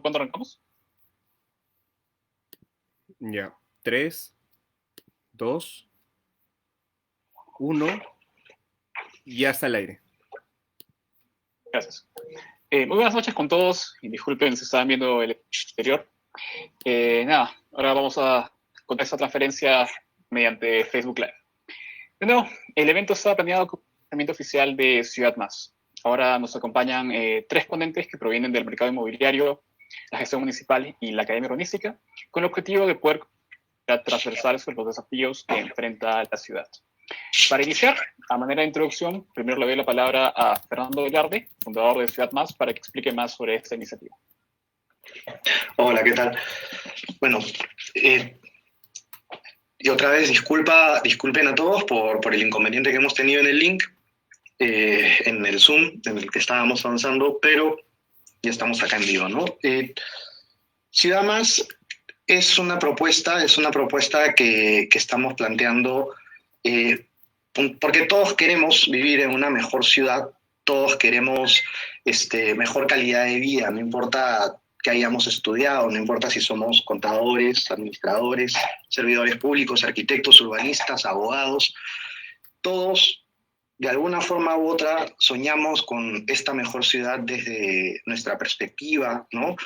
¿Cuándo arrancamos? Ya. 3, 2, 1. Ya está al aire. Gracias. Muy buenas noches con todos y disculpen si estaban viendo el exterior. Nada, ahora vamos a contar esta transferencia mediante Facebook Live. De nuevo, el evento está planeado como lanzamiento oficial de Ciudad Más. Ahora nos acompañan tres ponentes que provienen del mercado inmobiliario, la gestión municipal y la academia urbanística, con el objetivo de poder transversar sobre los desafíos que enfrenta la ciudad. Para iniciar, a manera de introducción, primero le doy la palabra a Fernando Velarde, fundador de Ciudad Más, para que explique más sobre esta iniciativa. Hola, ¿qué tal? Bueno, y otra vez disculpen a todos por el inconveniente que hemos tenido en el link, en el Zoom, en el que estábamos avanzando, pero ya estamos acá en vivo, ¿no? Ciudad Más es una propuesta que estamos planteando porque todos queremos vivir en una mejor ciudad, todos queremos mejor calidad de vida, no importa que hayamos estudiado, no importa si somos contadores, administradores, servidores públicos, arquitectos, urbanistas, abogados, todos de alguna forma u otra soñamos con esta mejor ciudad desde nuestra perspectiva, ¿no?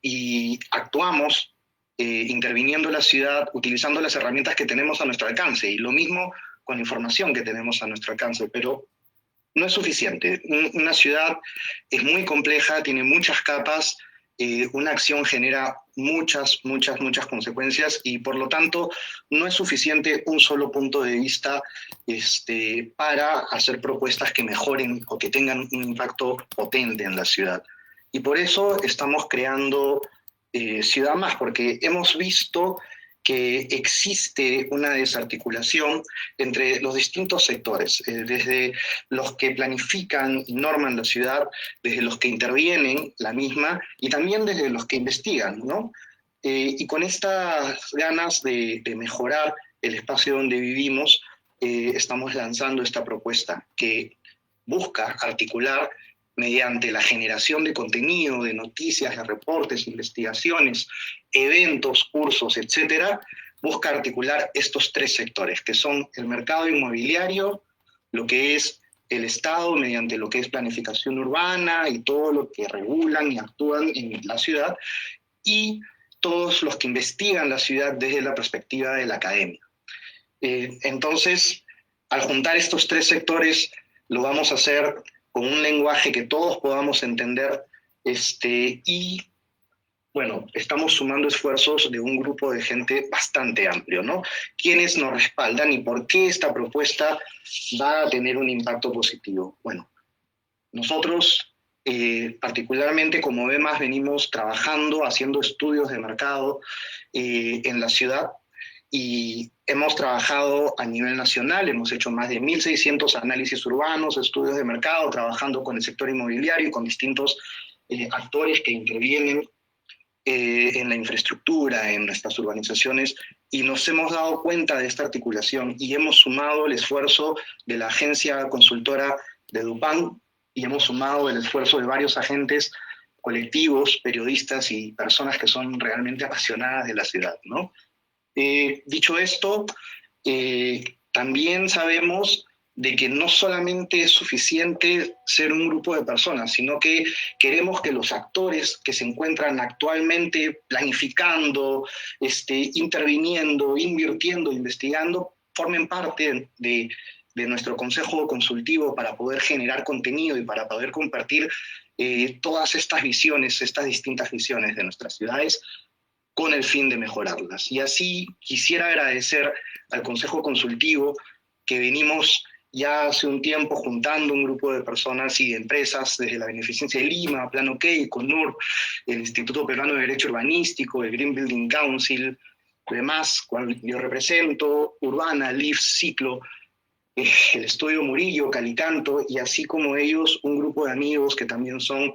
Y actuamos interviniendo en la ciudad, utilizando las herramientas que tenemos a nuestro alcance, y lo mismo con la información que tenemos a nuestro alcance, pero no es suficiente. Una ciudad es muy compleja, tiene muchas capas, una acción genera muchas consecuencias, y por lo tanto no es suficiente un solo punto de vista para hacer propuestas que mejoren o que tengan un impacto potente en la ciudad. Y por eso estamos creando Ciudad Más, porque hemos visto que existe una desarticulación entre los distintos sectores, desde los que planifican y norman la ciudad, desde los que intervienen la misma y también desde los que investigan, ¿no? Y con estas ganas de mejorar el espacio donde vivimos, estamos lanzando esta propuesta que busca articular mediante la generación de contenido, de noticias, de reportes, investigaciones, eventos, cursos, etcétera, busca articular estos tres sectores, que son el mercado inmobiliario, lo que es el Estado mediante lo que es planificación urbana y todo lo que regulan y actúan en la ciudad, y todos los que investigan la ciudad desde la perspectiva de la academia. Entonces, al juntar estos tres sectores, lo vamos a hacer con un lenguaje que todos podamos entender, y bueno, estamos sumando esfuerzos de un grupo de gente bastante amplio, ¿no? ¿Quiénes nos respaldan y por qué esta propuesta va a tener un impacto positivo? Bueno, nosotros, particularmente como BEMAS, venimos trabajando, haciendo estudios de mercado en la ciudad, y hemos trabajado a nivel nacional, hemos hecho más de 1.600 análisis urbanos, estudios de mercado, trabajando con el sector inmobiliario y con distintos actores que intervienen en la infraestructura, en nuestras urbanizaciones, y nos hemos dado cuenta de esta articulación y hemos sumado el esfuerzo de la agencia consultora de Dupán, y hemos sumado el esfuerzo de varios agentes, colectivos, periodistas y personas que son realmente apasionadas de la ciudad, ¿no? Dicho esto, también sabemos de que no solamente es suficiente ser un grupo de personas, sino que queremos que los actores que se encuentran actualmente planificando, interviniendo, invirtiendo, investigando, formen parte de nuestro consejo consultivo para poder generar contenido y para poder compartir todas estas visiones, estas distintas visiones de nuestras ciudades, con el fin de mejorarlas. Y así quisiera agradecer al Consejo Consultivo, que venimos ya hace un tiempo juntando un grupo de personas y de empresas desde la Beneficencia de Lima, Plan OK, CONUR, el Instituto Peruano de Derecho Urbanístico, el Green Building Council, además, cual yo represento, Urbana, LIF, Ciclo, el Estudio Murillo, Calicanto, y así como ellos, un grupo de amigos que también son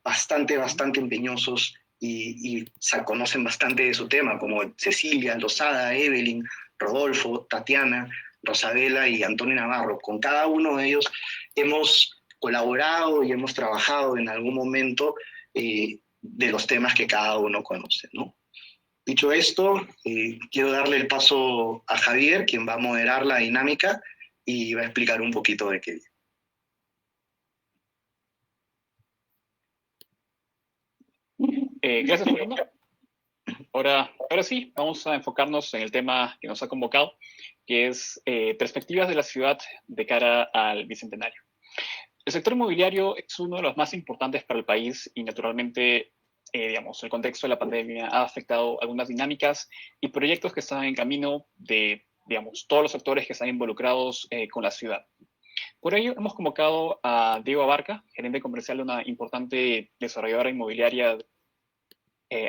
bastante empeñosos y se conocen bastante de su tema, como Cecilia, Lozada, Evelyn, Rodolfo, Tatiana, Rosabela y Antonio Navarro. Con cada uno de ellos hemos colaborado y hemos trabajado en algún momento de los temas que cada uno conoce, ¿no? Dicho esto, quiero darle el paso a Javier, quien va a moderar la dinámica y va a explicar un poquito de qué. Gracias, Fernando. Ahora sí, vamos a enfocarnos en el tema que nos ha convocado, que es perspectivas de la ciudad de cara al Bicentenario. El sector inmobiliario es uno de los más importantes para el país y naturalmente, digamos, el contexto de la pandemia ha afectado algunas dinámicas y proyectos que están en camino de, digamos, todos los sectores que están involucrados con la ciudad. Por ello, hemos convocado a Diego Abarca, gerente comercial de una importante desarrolladora inmobiliaria,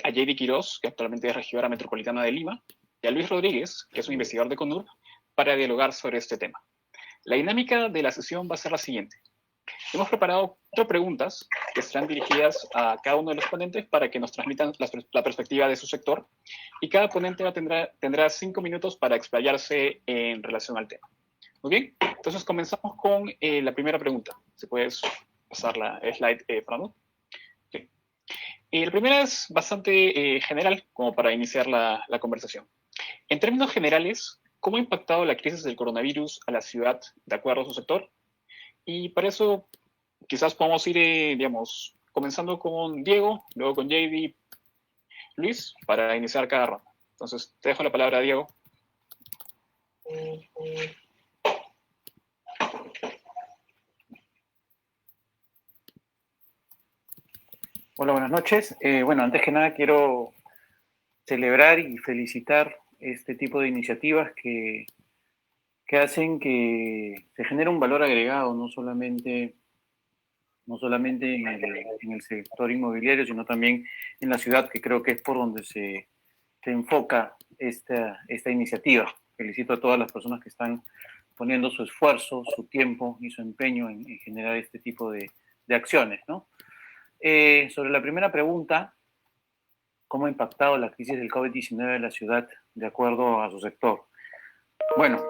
a JD Quiroz, que actualmente es regidora metropolitana de Lima, y a Luis Rodríguez, que es un investigador de CONUR, para dialogar sobre este tema. La dinámica de la sesión va a ser la siguiente. Hemos preparado 4 preguntas que serán dirigidas a cada uno de los ponentes para que nos transmitan la perspectiva de su sector, y cada ponente tendrá 5 minutos para explayarse en relación al tema. Muy bien, entonces comenzamos con la primera pregunta. ¿Se puede pasar la slide, Fernando? Okay. La primera es bastante general, como para iniciar la conversación. En términos generales, ¿cómo ha impactado la crisis del coronavirus a la ciudad de acuerdo a su sector? Y para eso, quizás podamos ir, digamos, comenzando con Diego, luego con JD, Luis, para iniciar cada ronda. Entonces, te dejo la palabra, Diego. Hola, buenas noches. Bueno, antes que nada quiero celebrar y felicitar este tipo de iniciativas que hacen que se genere un valor agregado, no solamente en el sector inmobiliario, sino también en la ciudad, que creo que es por donde se enfoca esta iniciativa. Felicito a todas las personas que están poniendo su esfuerzo, su tiempo y su empeño en generar este tipo de acciones, ¿no? Sobre la primera pregunta, ¿cómo ha impactado la crisis del COVID-19 en la ciudad de acuerdo a su sector? Bueno,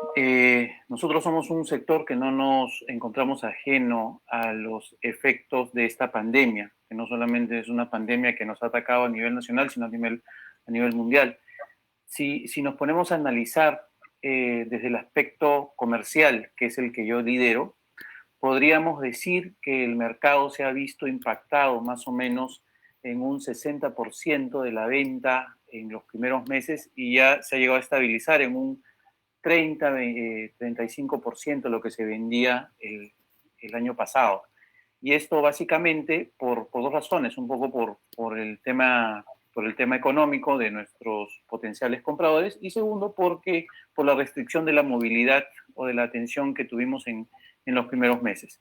nosotros somos un sector que no nos encontramos ajeno a los efectos de esta pandemia, que no solamente es una pandemia que nos ha atacado a nivel nacional, sino a nivel mundial. Si nos ponemos a analizar desde el aspecto comercial, que es el que yo lidero, podríamos decir que el mercado se ha visto impactado más o menos en un 60% de la venta en los primeros meses y ya se ha llegado a estabilizar en un 35% lo que se vendía el año pasado. Y esto básicamente por 2 razones, un poco por el tema económico de nuestros potenciales compradores y segundo porque por la restricción de la movilidad o de la atención que tuvimos en los primeros meses.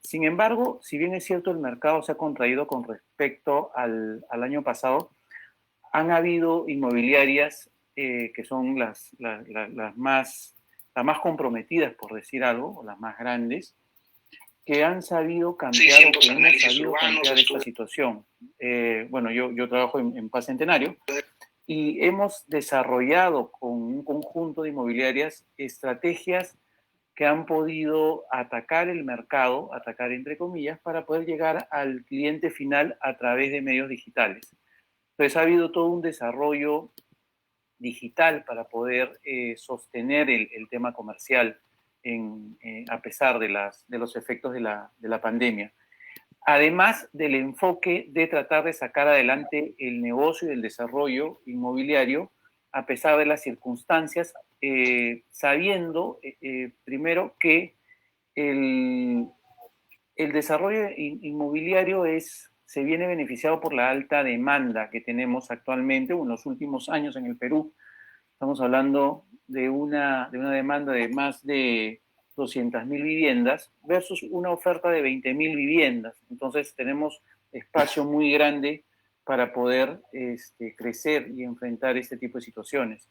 Sin embargo, si bien es cierto el mercado se ha contraído con respecto al año pasado, han habido inmobiliarias que son las más comprometidas, por decir algo, o las más grandes, que han sabido cambiar o que han sabido cambiar esta situación. Bueno, yo trabajo en Paz Centenario y hemos desarrollado con un conjunto de inmobiliarias estrategias que han podido atacar el mercado, atacar entre comillas, para poder llegar al cliente final a través de medios digitales. Entonces ha habido todo un desarrollo digital para poder sostener el tema comercial a pesar de los efectos de la pandemia. Además del enfoque de tratar de sacar adelante el negocio y el desarrollo inmobiliario a pesar de las circunstancias, sabiendo primero que el desarrollo inmobiliario se viene beneficiado por la alta demanda que tenemos actualmente en los últimos años en el Perú. Estamos hablando de una demanda de más de 200.000 viviendas versus una oferta de 20.000 viviendas. Entonces tenemos espacio muy grande para poder crecer y enfrentar este tipo de situaciones.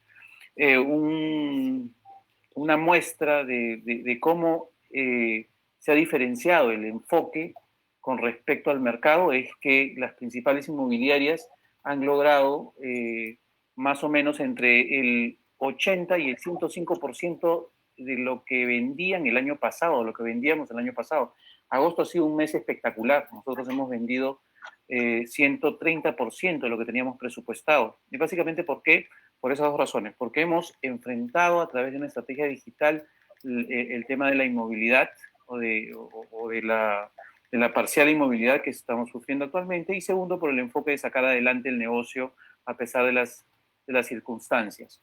Una muestra de cómo se ha diferenciado el enfoque con respecto al mercado es que las principales inmobiliarias han logrado más o menos entre el 80 y el 105% de lo que vendían el año pasado, lo que vendíamos el año pasado. Agosto ha sido un mes espectacular. Nosotros hemos vendido 130% de lo que teníamos presupuestado. Y básicamente, ¿por qué? Por esas dos razones. Porque hemos enfrentado a través de una estrategia digital el tema de la inmovilidad o de la parcial inmovilidad que estamos sufriendo actualmente. Y segundo, por el enfoque de sacar adelante el negocio a pesar de las circunstancias.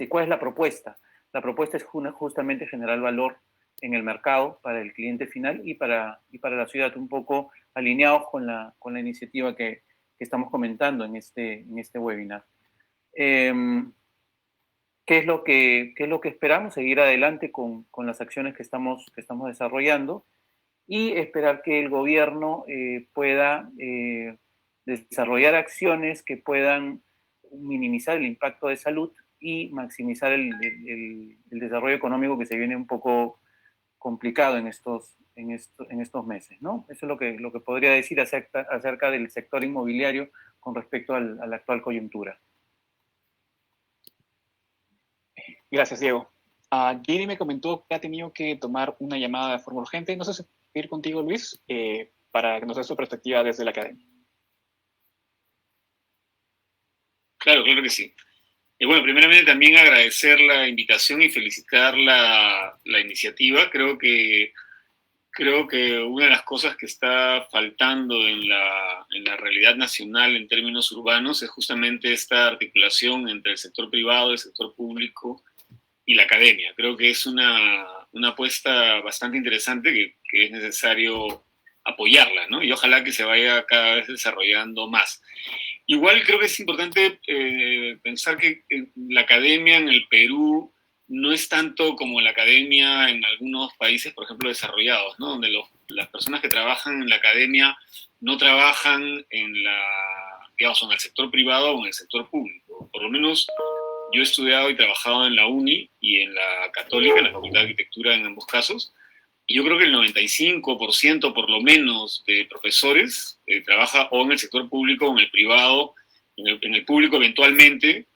¿Cuál es la propuesta? La propuesta es justamente generar valor en el mercado para el cliente final y para la ciudad, un poco alineados con la iniciativa que estamos comentando en este webinar. ¿Qué es lo que esperamos? Seguir adelante con las acciones que estamos desarrollando y esperar que el gobierno pueda desarrollar acciones que puedan minimizar el impacto de salud y maximizar el desarrollo económico que se viene un poco complicado en estos meses, ¿no? Eso es lo que podría decir acerca del sector inmobiliario con respecto a la actual coyuntura. Gracias, Diego. Giri me comentó que ha tenido que tomar una llamada de forma urgente. No sé si puedo ir contigo, Luis, para que nos des su perspectiva desde la academia. Claro que sí. Bueno, primeramente también agradecer la invitación y felicitar la iniciativa. Creo que una de las cosas que está faltando en la realidad nacional en términos urbanos es justamente esta articulación entre el sector privado, el sector público y la academia. Creo que es una apuesta bastante interesante que es necesario apoyarla, ¿no? Y ojalá que se vaya cada vez desarrollando más. Igual creo que es importante pensar que la academia en el Perú no es tanto como la academia en algunos países, por ejemplo, desarrollados, ¿no? Donde las personas que trabajan en la academia no trabajan en el sector privado o en el sector público. Por lo menos yo he estudiado y trabajado en la UNI y en la Católica, en la Facultad de Arquitectura en ambos casos, y yo creo que el 95% por lo menos de profesores trabaja o en el sector público o en el privado, en el público eventualmente,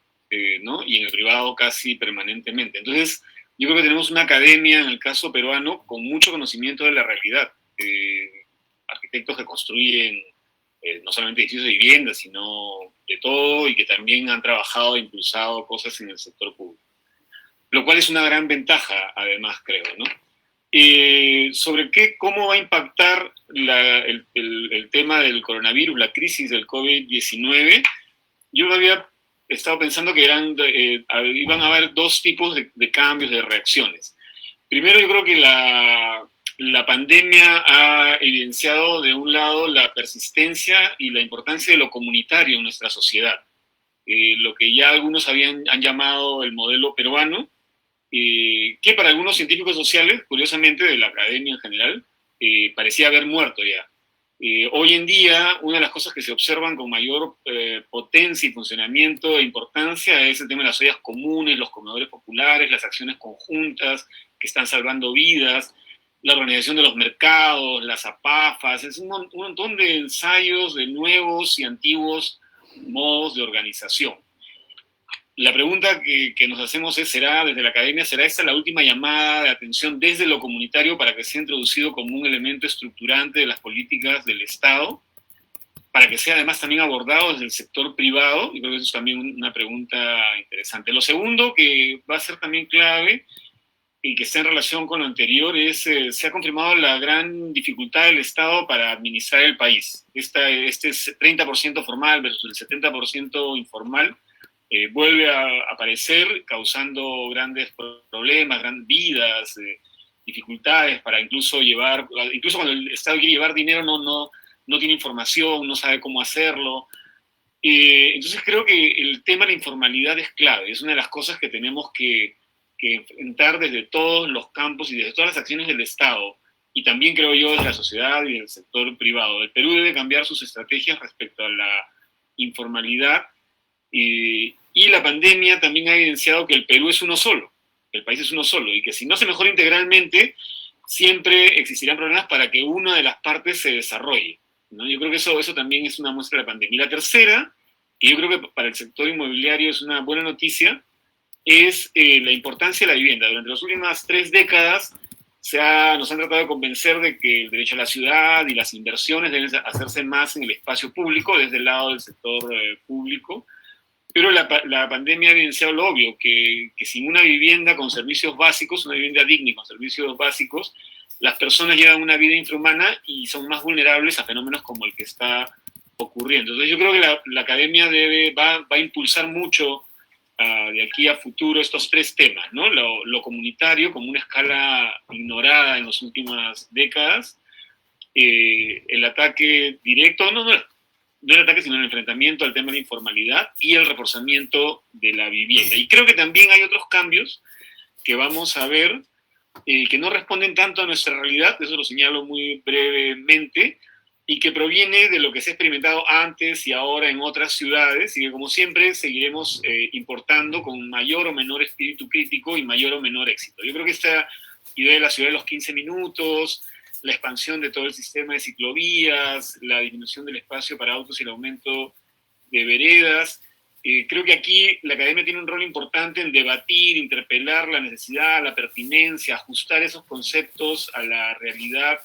¿no? Y en el privado casi permanentemente. Entonces, yo creo que tenemos una academia, en el caso peruano, con mucho conocimiento de la realidad. Arquitectos que construyen no solamente edificios de vivienda, sino de todo, y que también han trabajado e impulsado cosas en el sector público. Lo cual es una gran ventaja, además, creo, ¿no? Sobre cómo va a impactar el tema del coronavirus, la crisis del COVID-19, yo había estado pensando que iban a haber dos tipos de cambios, de reacciones. Primero, yo creo que la pandemia ha evidenciado, de un lado, la persistencia y la importancia de lo comunitario en nuestra sociedad. Lo que ya algunos han llamado el modelo peruano, que para algunos científicos sociales, curiosamente de la academia en general, parecía haber muerto ya. Hoy en día, una de las cosas que se observan con mayor potencia y funcionamiento e importancia es el tema de las ollas comunes, los comedores populares, las acciones conjuntas que están salvando vidas, la organización de los mercados, las APAFAS, es un montón de ensayos de nuevos y antiguos modos de organización. La pregunta que nos hacemos es, desde la academia, ¿será esta la última llamada de atención desde lo comunitario para que sea introducido como un elemento estructurante de las políticas del Estado? Para que sea además también abordado desde el sector privado. Y creo que eso es también una pregunta interesante. Lo segundo, que va a ser también clave y que está en relación con lo anterior, es se ha confirmado la gran dificultad del Estado para administrar el país. Este 30% formal versus el 70% informal, vuelve a aparecer, causando grandes problemas, grandes vidas, dificultades para incluso cuando el Estado quiere llevar dinero no tiene información, no sabe cómo hacerlo. Entonces creo que el tema de la informalidad es clave, es una de las cosas que tenemos que enfrentar desde todos los campos y desde todas las acciones del Estado, y también creo yo desde la sociedad y del sector privado. El Perú debe cambiar sus estrategias respecto a la informalidad, y la pandemia también ha evidenciado que el Perú es uno solo, el país es uno solo, y que si no se mejora integralmente, siempre existirán problemas para que una de las partes se desarrolle, ¿no? Yo creo que eso también es una muestra de la pandemia. Y la tercera, que yo creo que para el sector inmobiliario es una buena noticia, es la importancia de la vivienda. Durante las últimas 3 décadas nos han tratado de convencer de que el derecho a la ciudad y las inversiones deben hacerse más en el espacio público, desde el lado del sector público. Pero la pandemia ha evidenciado lo obvio, que sin una vivienda con servicios básicos, una vivienda digna y con servicios básicos, las personas llevan una vida infrahumana y son más vulnerables a fenómenos como el que está ocurriendo. Entonces yo creo que la academia va a impulsar mucho de aquí a futuro estos tres temas, ¿no? Lo comunitario como una escala ignorada en las últimas décadas, el ataque directo, no el ataque, sino el enfrentamiento al tema de la informalidad y el reforzamiento de la vivienda. Y creo que también hay otros cambios que vamos a ver que no responden tanto a nuestra realidad, eso lo señalo muy brevemente, y que proviene de lo que se ha experimentado antes y ahora en otras ciudades, y que como siempre seguiremos importando con mayor o menor espíritu crítico y mayor o menor éxito. Yo creo que esta idea de la ciudad de los 15 minutos, la expansión de todo el sistema de ciclovías, la disminución del espacio para autos y el aumento de veredas. Creo que aquí la academia tiene un rol importante en debatir, interpelar la necesidad, la pertinencia, ajustar esos conceptos a la realidad,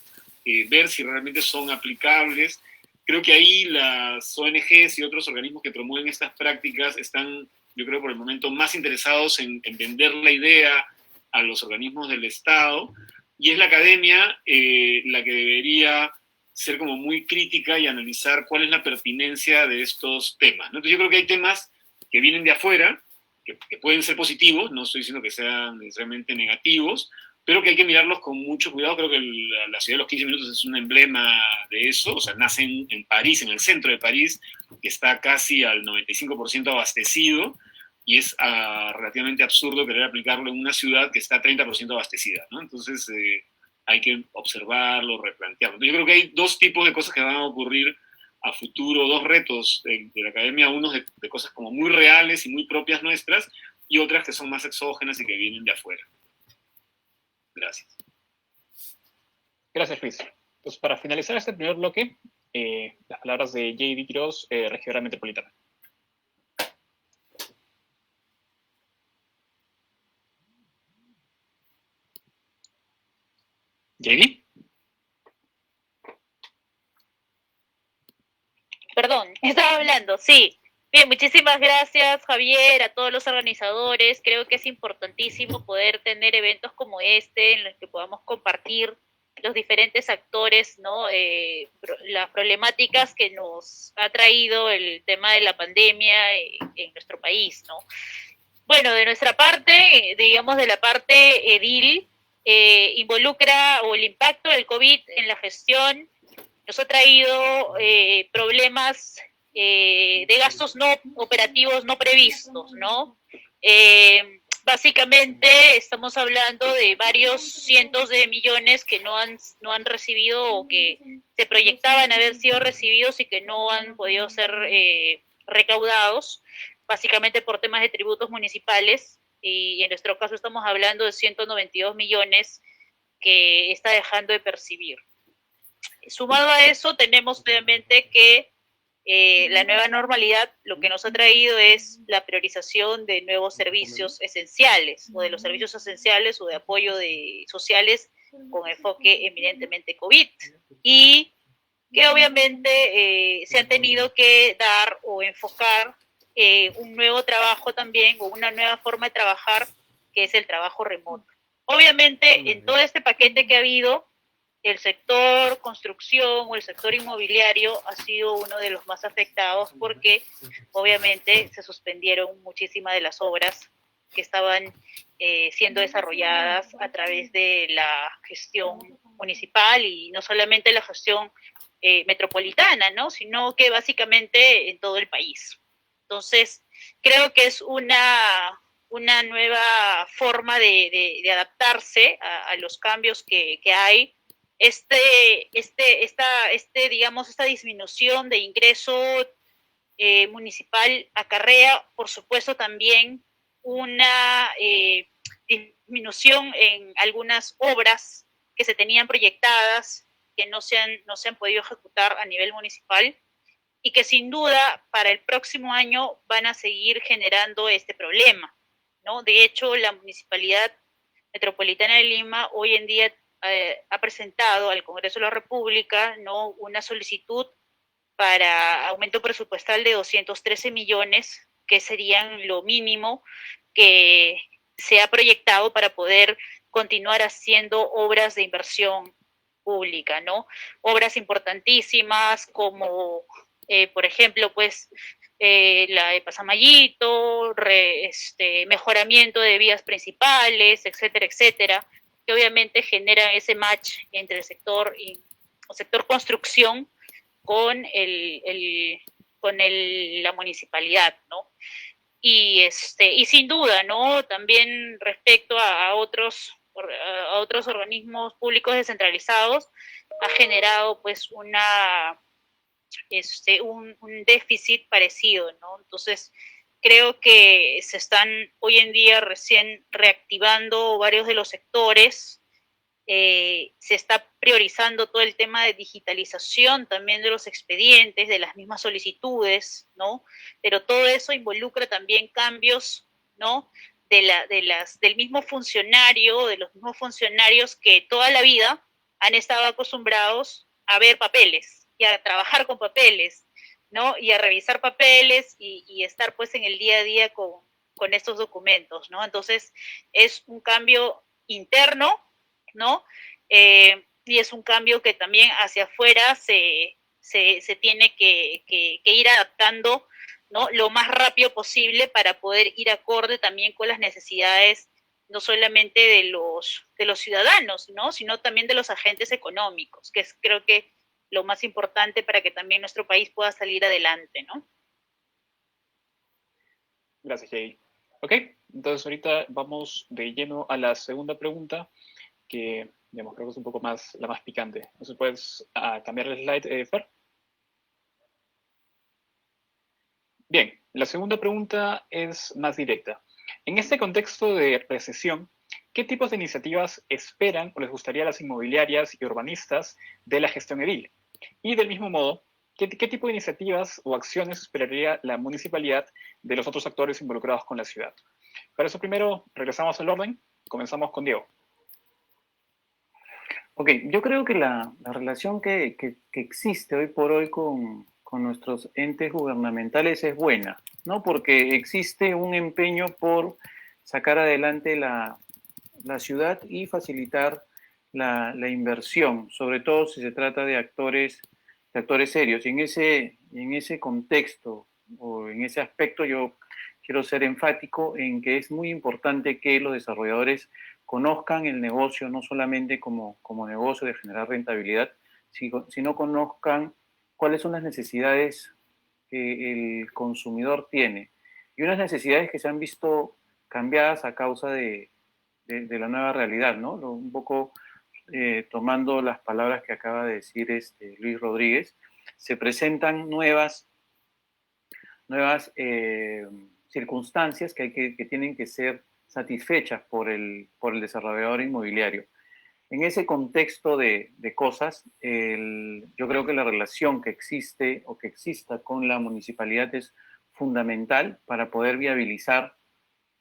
ver si realmente son aplicables. Creo que ahí las ONGs y otros organismos que promueven estas prácticas están, yo creo, por el momento más interesados en vender la idea a los organismos del Estado, y es la academia la que debería ser como muy crítica y analizar cuál es la pertinencia de estos temas, ¿no? Entonces yo creo que hay temas que vienen de afuera, que pueden ser positivos, no estoy diciendo que sean necesariamente negativos, pero que hay que mirarlos con mucho cuidado. Creo que la ciudad de los 15 minutos es un emblema de eso, o sea, nace en París, en el centro de París, que está casi al 95% abastecido, y es relativamente absurdo querer aplicarlo en una ciudad que está 30% abastecida, ¿no? Entonces hay que observarlo, replantearlo. Entonces, yo creo que hay dos tipos de cosas que van a ocurrir a futuro, dos retos de la academia, unos de cosas como muy reales y muy propias nuestras, y otras que son más exógenas y que vienen de afuera. Gracias. Gracias, Luis. Pues para finalizar este primer bloque, las palabras de J.D. Quiroz, Regidora Metropolitana. ¿J.D.? Perdón, estaba hablando, sí. Bien, muchísimas gracias, Javier, a todos los organizadores. Creo que es importantísimo poder tener eventos como este en los que podamos compartir los diferentes actores, ¿no? Las problemáticas que nos ha traído el tema de la pandemia en nuestro país, ¿no? Bueno, de nuestra parte, digamos de la parte edil, involucra o el impacto del COVID en la gestión nos ha traído problemas de gastos no operativos no previstos, ¿no? Básicamente estamos hablando de varios cientos de millones que no han recibido o que se proyectaban haber sido recibidos y que no han podido ser recaudados, básicamente por temas de tributos municipales, y en nuestro caso estamos hablando de 192 millones que está dejando de percibir. Sumado a eso, tenemos obviamente que la nueva normalidad lo que nos ha traído es la priorización de nuevos servicios esenciales, o de los servicios esenciales o de apoyo sociales con enfoque eminentemente COVID. Y que obviamente se han tenido que dar o enfocar un nuevo trabajo también, o una nueva forma de trabajar, que es el trabajo remoto. Obviamente, en todo este paquete que ha habido, el sector construcción o el sector inmobiliario ha sido uno de los más afectados, porque obviamente se suspendieron muchísimas de las obras que estaban siendo desarrolladas a través de la gestión municipal, y no solamente la gestión metropolitana, ¿no? Sino que básicamente en todo el país. Entonces, creo que es una nueva forma de adaptarse a los cambios que hay. Digamos, esta disminución de ingreso municipal acarrea, por supuesto, también una disminución en algunas obras que se tenían proyectadas, que no se han podido ejecutar a nivel municipal, y que sin duda para el próximo año van a seguir generando este problema, ¿no? De hecho, la Municipalidad Metropolitana de Lima hoy en día ha presentado al Congreso de la República, ¿no?, una solicitud para aumento presupuestal de 213 millones, que serían lo mínimo que se ha proyectado para poder continuar haciendo obras de inversión pública, ¿no? Obras importantísimas como, por ejemplo, pues, la de Pasamayito, mejoramiento de vías principales, etcétera, etcétera, que obviamente genera ese match entre el sector construcción con la municipalidad, ¿no? Y sin duda, ¿no?, también respecto a otros organismos públicos descentralizados, ha generado pues un déficit parecido, ¿no? Entonces, creo que se están hoy en día recién reactivando varios de los sectores. Se está priorizando todo el tema de digitalización también de los expedientes, de las mismas solicitudes, ¿no? Pero todo eso involucra también cambios, ¿no?, del mismo funcionario, de los mismos funcionarios que toda la vida han estado acostumbrados a ver papeles y a trabajar con papeles, ¿no?, y a revisar papeles y estar pues en el día a día con estos documentos, ¿no? Entonces, es un cambio interno, ¿no? Y es un cambio que también hacia afuera se tiene que ir adaptando, ¿no?, lo más rápido posible para poder ir acorde también con las necesidades no solamente de los ciudadanos, ¿no?, sino también de los agentes económicos, que es, creo que, lo más importante para que también nuestro país pueda salir adelante, ¿no? Gracias, Jay. Ok, entonces ahorita vamos de lleno a la segunda pregunta, que, digamos, creo que es un poco más la más picante. Entonces, ¿puedes cambiar el slide, Fer? Bien, la segunda pregunta es más directa. En este contexto de recesión, ¿qué tipos de iniciativas esperan o les gustaría a las inmobiliarias y urbanistas de la gestión edil? Y del mismo modo, ¿qué tipo de iniciativas o acciones esperaría la municipalidad de los otros actores involucrados con la ciudad? Para eso primero regresamos al orden. Comenzamos con Diego. Ok, yo creo que la relación que existe hoy por hoy con nuestros entes gubernamentales es buena, ¿no? Porque existe un empeño por sacar adelante la ciudad y facilitar la inversión, sobre todo si se trata de actores serios. Y en ese contexto o en ese aspecto yo quiero ser enfático en que es muy importante que los desarrolladores conozcan el negocio no solamente como negocio de generar rentabilidad, sino conozcan cuáles son las necesidades que el consumidor tiene. Y unas necesidades que se han visto cambiadas a causa de la nueva realidad, ¿no? Un poco tomando las palabras que acaba de decir Luis Rodríguez, se presentan nuevas circunstancias que tienen que ser satisfechas por el desarrollador inmobiliario. En ese contexto de cosas, yo creo que la relación que existe o que exista con la municipalidad es fundamental para poder viabilizar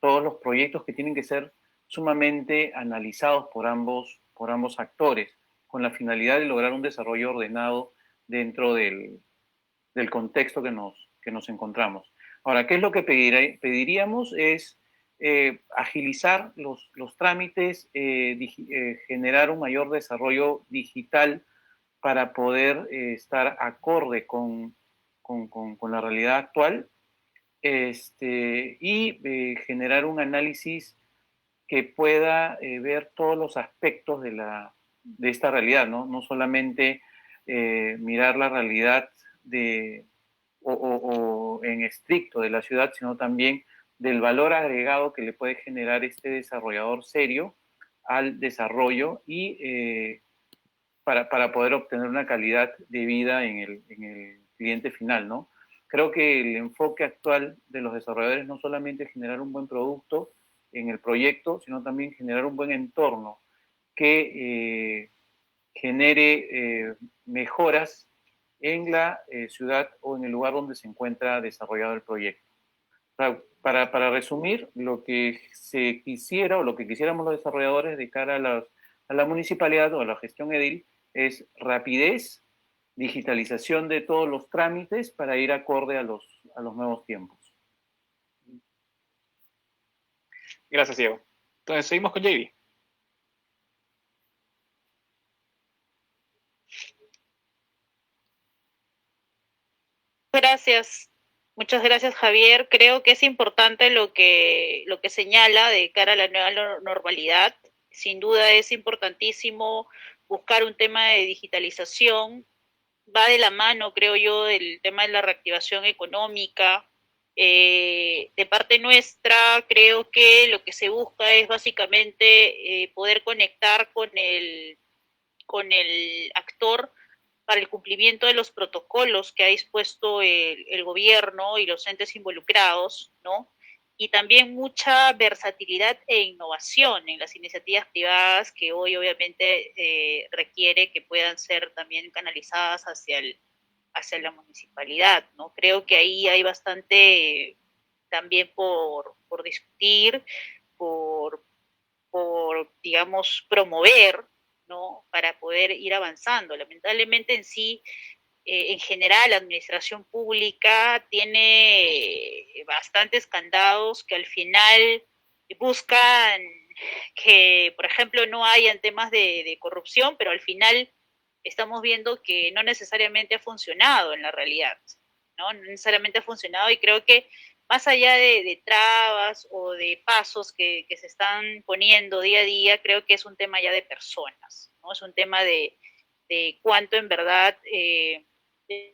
todos los proyectos que tienen que ser sumamente analizados por ambos actores, con la finalidad de lograr un desarrollo ordenado dentro del contexto que nos encontramos. Ahora, ¿qué es lo que pediríamos? Es agilizar los trámites, generar un mayor desarrollo digital para poder estar acorde con la realidad actual, y generar un análisis que pueda ver todos los aspectos de esta realidad, ¿no? No solamente mirar la realidad o en estricto de la ciudad, sino también del valor agregado que le puede generar este desarrollador serio al desarrollo y para poder obtener una calidad de vida en el cliente final, ¿no? Creo que el enfoque actual de los desarrolladores no solamente es generar un buen producto en el proyecto, sino también generar un buen entorno que genere mejoras en la ciudad o en el lugar donde se encuentra desarrollado el proyecto. Para resumir, lo que se quisiera o lo que quisiéramos los desarrolladores de cara a a la municipalidad o a la gestión edil es rapidez, digitalización de todos los trámites para ir acorde a los nuevos tiempos. Gracias, Diego. Entonces, seguimos con JB. Gracias. Muchas gracias, Javier. Creo que es importante lo que señala de cara a la nueva normalidad. Sin duda es importantísimo buscar un tema de digitalización. Va de la mano, creo yo, del tema de la reactivación económica. De parte nuestra, creo que lo que se busca es básicamente poder conectar con el actor para el cumplimiento de los protocolos que ha dispuesto el gobierno y los entes involucrados, ¿no? Y también mucha versatilidad e innovación en las iniciativas privadas que hoy obviamente requiere que puedan ser también canalizadas hacia la municipalidad, ¿no? Creo que ahí hay bastante también por discutir, por digamos, promover, ¿no? Para poder ir avanzando. Lamentablemente en sí, en general, la administración pública tiene bastantes candados que al final buscan que, por ejemplo, no hayan temas de corrupción, pero al final estamos viendo que no necesariamente ha funcionado en la realidad, ¿no? No necesariamente ha funcionado y creo que más allá de trabas o de pasos que se están poniendo día a día, creo que es un tema ya de personas, ¿no? Es un tema de cuánto en verdad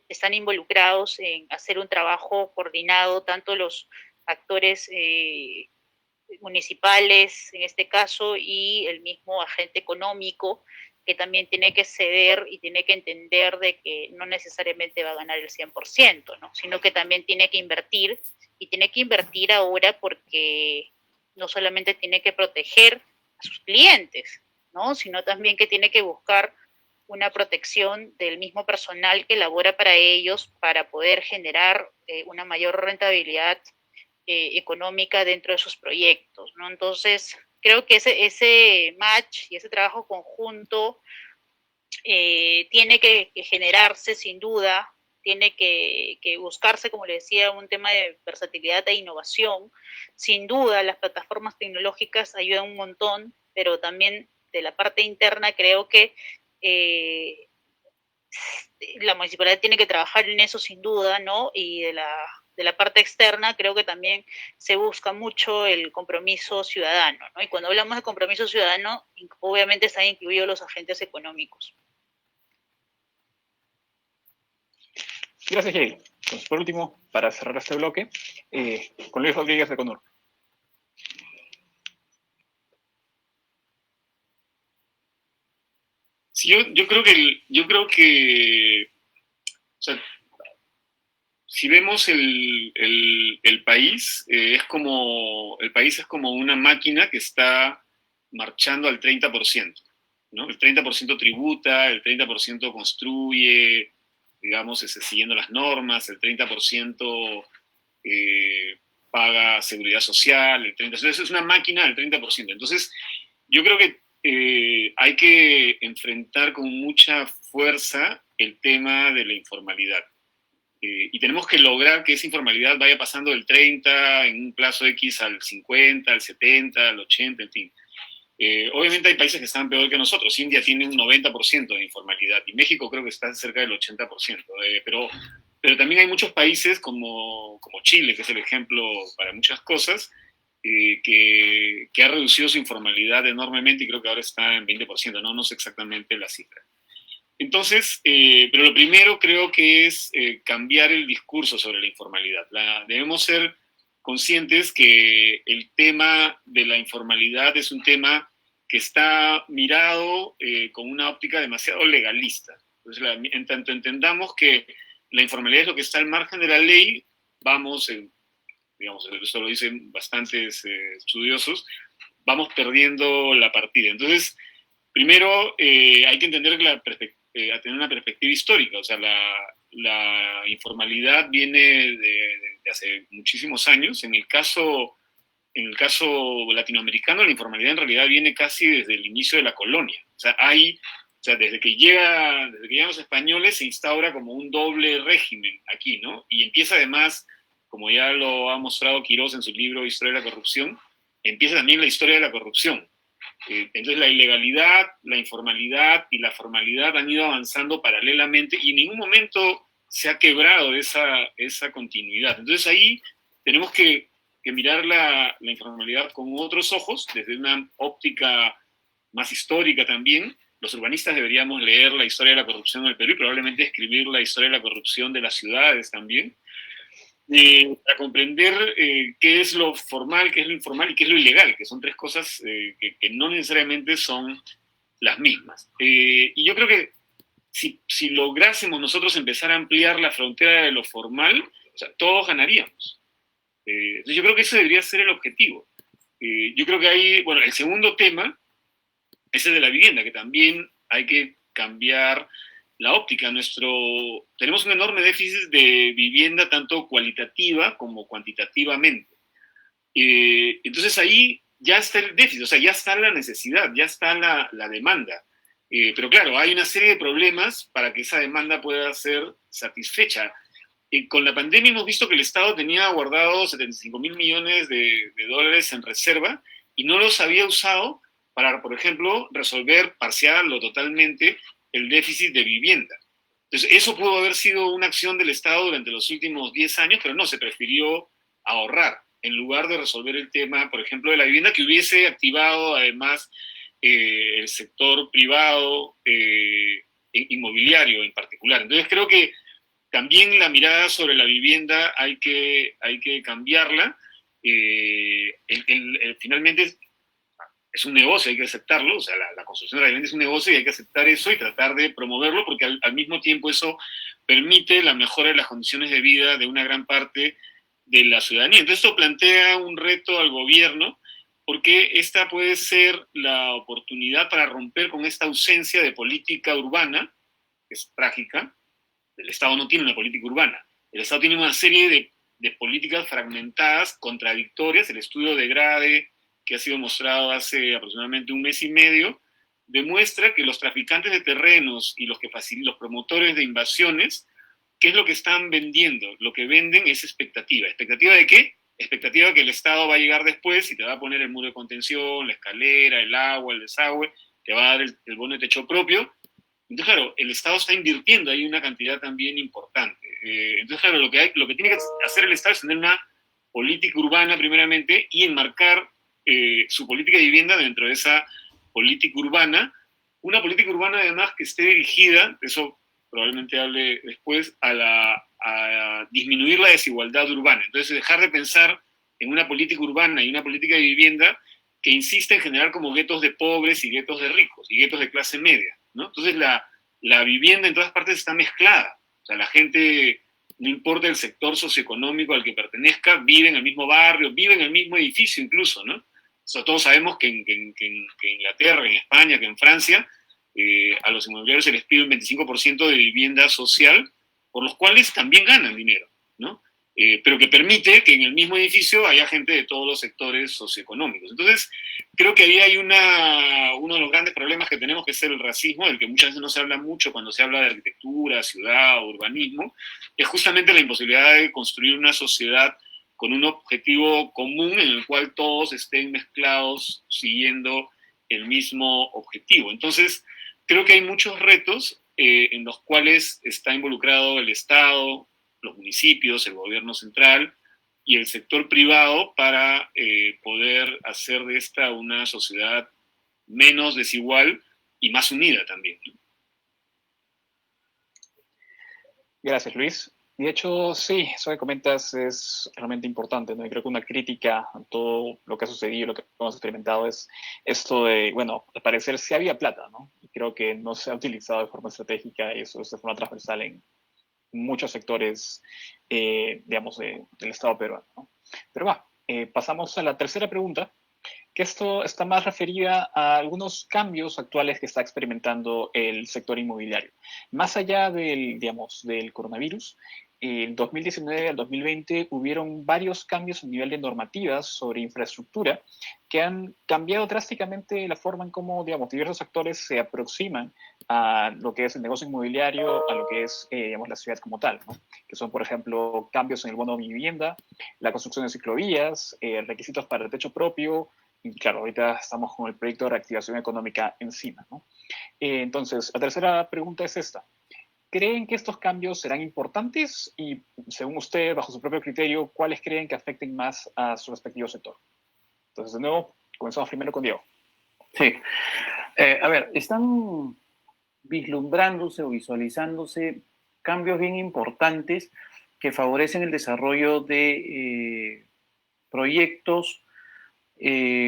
están involucrados en hacer un trabajo coordinado, tanto los actores municipales, en este caso, y el mismo agente económico, que también tiene que ceder y tiene que entender de que no necesariamente va a ganar el 100%, ¿no? Sino que también tiene que invertir, y tiene que invertir ahora porque no solamente tiene que proteger a sus clientes, ¿no? Sino también que tiene que buscar una protección del mismo personal que labora para ellos para poder generar una mayor rentabilidad económica dentro de sus proyectos, ¿no? Entonces, creo que ese match y ese trabajo conjunto tiene que generarse sin duda, tiene que buscarse, como le decía, un tema de versatilidad e innovación. Sin duda, las plataformas tecnológicas ayudan un montón, pero también de la parte interna creo que la municipalidad tiene que trabajar en eso sin duda, ¿no? Y de la parte externa creo que también se busca mucho el compromiso ciudadano, ¿no? Y cuando hablamos de compromiso ciudadano, obviamente están incluidos los agentes económicos. Gracias, Jay. Entonces, por último, para cerrar este bloque, con Luis Rodríguez de Conur. Sí, yo creo que o sea, si vemos el país, el país es como una máquina que está marchando al 30%, ¿no? El 30% tributa, el 30% construye, digamos, siguiendo las normas, el 30% paga seguridad social, el 30%, eso es una máquina del 30%. Entonces, yo creo que hay que enfrentar con mucha fuerza el tema de la informalidad. Y tenemos que lograr que esa informalidad vaya pasando del 30 en un plazo X al 50, al 70, al 80, en fin. Obviamente hay países que están peor que nosotros. India tiene un 90% de informalidad y México creo que está cerca del 80%. Pero también hay muchos países como Chile, que es el ejemplo para muchas cosas, que ha reducido su informalidad enormemente y creo que ahora está en 20%, no sé exactamente la cifra. Entonces, pero lo primero creo que es cambiar el discurso sobre la informalidad. Debemos ser conscientes que el tema de la informalidad es un tema que está mirado con una óptica demasiado legalista. Entonces, en tanto entendamos que la informalidad es lo que está al margen de la ley, vamos, digamos, esto lo dicen bastantes estudiosos, vamos perdiendo la partida. Entonces, primero hay que entender que a tener una perspectiva histórica, o sea, la informalidad viene de hace muchísimos años. En el caso en el caso latinoamericano, la informalidad en realidad viene casi desde el inicio de la colonia. O sea, desde que llegan los españoles se instaura como un doble régimen aquí, ¿no? Y empieza además, como ya lo ha mostrado Quirós en su libro Historia de la Corrupción, empieza también la historia de la corrupción. Entonces la ilegalidad, la informalidad y la formalidad han ido avanzando paralelamente y en ningún momento se ha quebrado esa continuidad. Entonces ahí tenemos que mirar la informalidad con otros ojos, desde una óptica más histórica también. Los urbanistas deberíamos leer la historia de la corrupción en el Perú y probablemente escribir la historia de la corrupción de las ciudades también, para comprender qué es lo formal, qué es lo informal y qué es lo ilegal, que son tres cosas que no necesariamente son las mismas. Y yo creo que si lográsemos nosotros empezar a ampliar la frontera de lo formal, o sea, todos ganaríamos. Entonces yo creo que ese debería ser el objetivo. Yo creo que hay, bueno, el segundo tema es el de la vivienda, que también hay que cambiar la óptica. Tenemos un enorme déficit de vivienda, tanto cualitativa como cuantitativamente. Entonces ahí ya está el déficit, o sea, ya está la necesidad, ya está la demanda. Pero claro, hay una serie de problemas para que esa demanda pueda ser satisfecha. Con la pandemia hemos visto que el Estado tenía guardado 75.000 millones de dólares en reserva y no los había usado para, por ejemplo, resolver parcial o totalmente el déficit de vivienda. Entonces, eso pudo haber sido una acción del Estado durante los últimos 10 años, pero no, se prefirió ahorrar en lugar de resolver el tema, por ejemplo, de la vivienda, que hubiese activado además el sector privado inmobiliario en particular. Entonces, creo que también la mirada sobre la vivienda hay que cambiarla. Finalmente es un negocio, hay que aceptarlo, o sea, la construcción de la vivienda es un negocio y hay que aceptar eso y tratar de promoverlo porque al mismo tiempo eso permite la mejora de las condiciones de vida de una gran parte de la ciudadanía. Entonces esto plantea un reto al gobierno porque esta puede ser la oportunidad para romper con esta ausencia de política urbana, que es trágica. El Estado no tiene una política urbana. El Estado tiene una serie de políticas fragmentadas, contradictorias. El estudio de Grade, que ha sido mostrado hace aproximadamente un mes y medio, demuestra que los traficantes de terrenos y los promotores de invasiones, ¿qué es lo que están vendiendo? Lo que venden es expectativa. ¿Expectativa de qué? Expectativa de que el Estado va a llegar después y te va a poner el muro de contención, la escalera, el agua, el desagüe, te va a dar el bono de techo propio. Entonces, claro, el Estado está invirtiendo ahí una cantidad también importante. Entonces, claro, lo que tiene que hacer el Estado es tener una política urbana primeramente y enmarcar su política de vivienda dentro de esa política urbana. Una política urbana además que esté dirigida, eso probablemente hable después, a disminuir la desigualdad urbana. Entonces, dejar de pensar en una política urbana y una política de vivienda que insiste en generar como guetos de pobres y guetos de ricos y guetos de clase media, ¿no? Entonces la vivienda en todas partes está mezclada. O sea, la gente, no importa el sector socioeconómico al que pertenezca, vive en el mismo barrio, vive en el mismo edificio incluso, ¿no? O sea, todos sabemos que en Inglaterra, en España, que en Francia, a los inmobiliarios se les pide un 25% de vivienda social, por los cuales también ganan dinero, ¿no? Pero que permite que en el mismo edificio haya gente de todos los sectores socioeconómicos. Entonces, creo que ahí hay uno de los grandes problemas que tenemos, que es el racismo, del que muchas veces no se habla mucho cuando se habla de arquitectura, ciudad, urbanismo, es justamente la imposibilidad de construir una sociedad con un objetivo común en el cual todos estén mezclados siguiendo el mismo objetivo. Entonces, creo que hay muchos retos en los cuales está involucrado el Estado, los municipios, el gobierno central y el sector privado para poder hacer de esta una sociedad menos desigual y más unida también. Gracias, Luis. Y de hecho, sí, eso que comentas es realmente importante, ¿no? Y creo que una crítica a todo lo que ha sucedido, lo que hemos experimentado, es esto de, bueno, al parecer sí había plata, ¿no? Y creo que no se ha utilizado de forma estratégica y eso de forma transversal en muchos sectores, digamos, del Estado peruano, ¿no? Pero pasamos a la tercera pregunta, que esto está más referida a algunos cambios actuales que está experimentando el sector inmobiliario. Más allá del, digamos, del coronavirus, el 2019 al 2020 hubieron varios cambios a nivel de normativas sobre infraestructura que han cambiado drásticamente la forma en cómo, digamos, diversos actores se aproximan a lo que es el negocio inmobiliario, a lo que es, digamos, la ciudad como tal, ¿no? Que son, por ejemplo, cambios en el bono de vivienda, la construcción de ciclovías, requisitos para el techo propio, y claro, ahorita estamos con el proyecto de reactivación económica encima, ¿no? Entonces, la tercera pregunta es esta. ¿Creen que estos cambios serán importantes? Y según usted, bajo su propio criterio, ¿cuáles creen que afecten más a su respectivo sector? Entonces, de nuevo, comenzamos primero con Diego. Sí. A ver, están vislumbrándose o visualizándose cambios bien importantes que favorecen el desarrollo de proyectos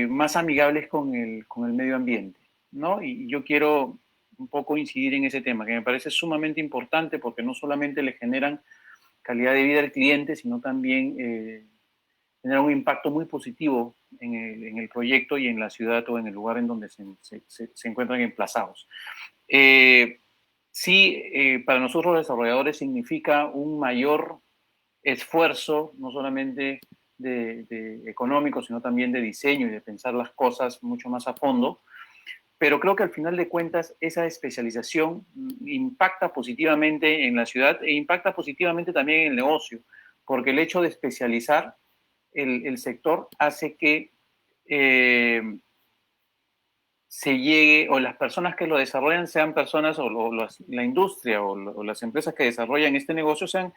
más amigables con el medio ambiente, ¿no? Y yo quiero un poco incidir en ese tema, que me parece sumamente importante porque no solamente le generan calidad de vida al cliente, sino también generan un impacto muy positivo en el proyecto y en la ciudad o en el lugar en donde se encuentran emplazados. Sí, para nosotros los desarrolladores significa un mayor esfuerzo, no solamente de económico, sino también de diseño y de pensar las cosas mucho más a fondo. Pero creo que al final de cuentas esa especialización impacta positivamente en la ciudad e impacta positivamente también en el negocio, porque el hecho de especializar el sector hace que se llegue, o las personas que lo desarrollan sean personas, la industria o las empresas que desarrollan este negocio sean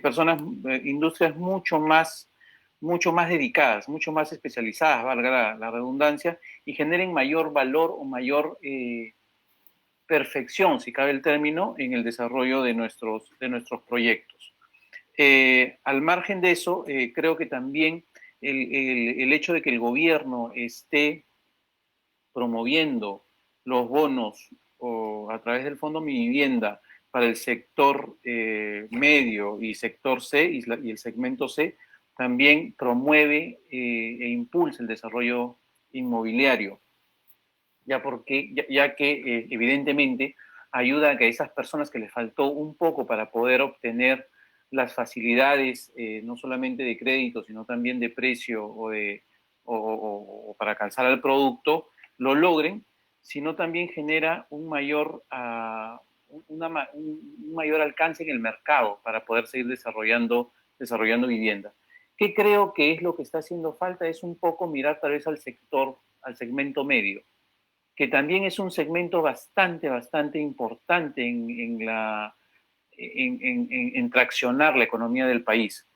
personas, industrias mucho más dedicadas, mucho más especializadas, valga la redundancia, y generen mayor valor o mayor perfección, si cabe el término, en el desarrollo de nuestros proyectos. Al margen de eso, creo que también el hecho de que el gobierno esté promoviendo los bonos o a través del Fondo Mi Vivienda para el sector medio y sector C y el segmento C, también promueve e impulsa el desarrollo inmobiliario, ya que evidentemente ayuda a que a esas personas que les faltó un poco para poder obtener las facilidades, no solamente de crédito, sino también de precio o para alcanzar al producto, lo logren, sino también genera un mayor alcance en el mercado para poder seguir desarrollando vivienda. ¿Qué creo que es lo que está haciendo falta? Es un poco mirar tal vez al segmento medio, que también es un segmento bastante importante en traccionar la economía del país.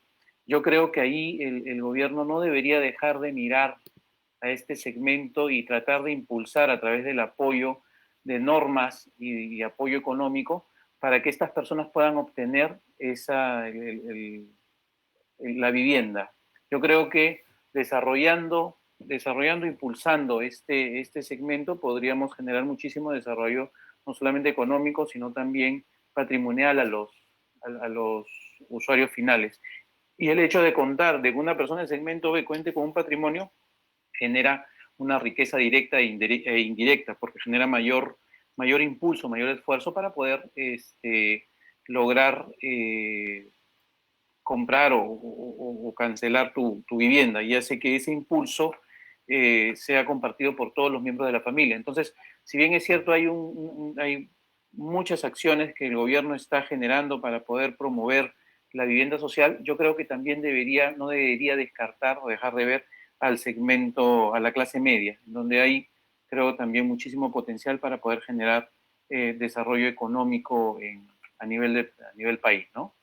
Yo creo que ahí el gobierno no debería dejar de mirar a este segmento y tratar de impulsar a través del apoyo de normas y apoyo económico para que estas personas puedan obtener la vivienda. Yo creo que desarrollando, impulsando este segmento, podríamos generar muchísimo desarrollo, no solamente económico, sino también patrimonial a los usuarios finales. Y el hecho de contar de que una persona del segmento B cuente con un patrimonio genera una riqueza directa e indirecta, porque genera mayor impulso, mayor esfuerzo para poder lograr comprar o cancelar tu vivienda, y hace que ese impulso sea compartido por todos los miembros de la familia. Entonces, si bien es cierto, hay muchas acciones que el gobierno está generando para poder promover la vivienda social, yo creo que también no debería descartar o dejar de ver al segmento, a la clase media, donde hay, creo, también muchísimo potencial para poder generar desarrollo económico a nivel país, ¿no?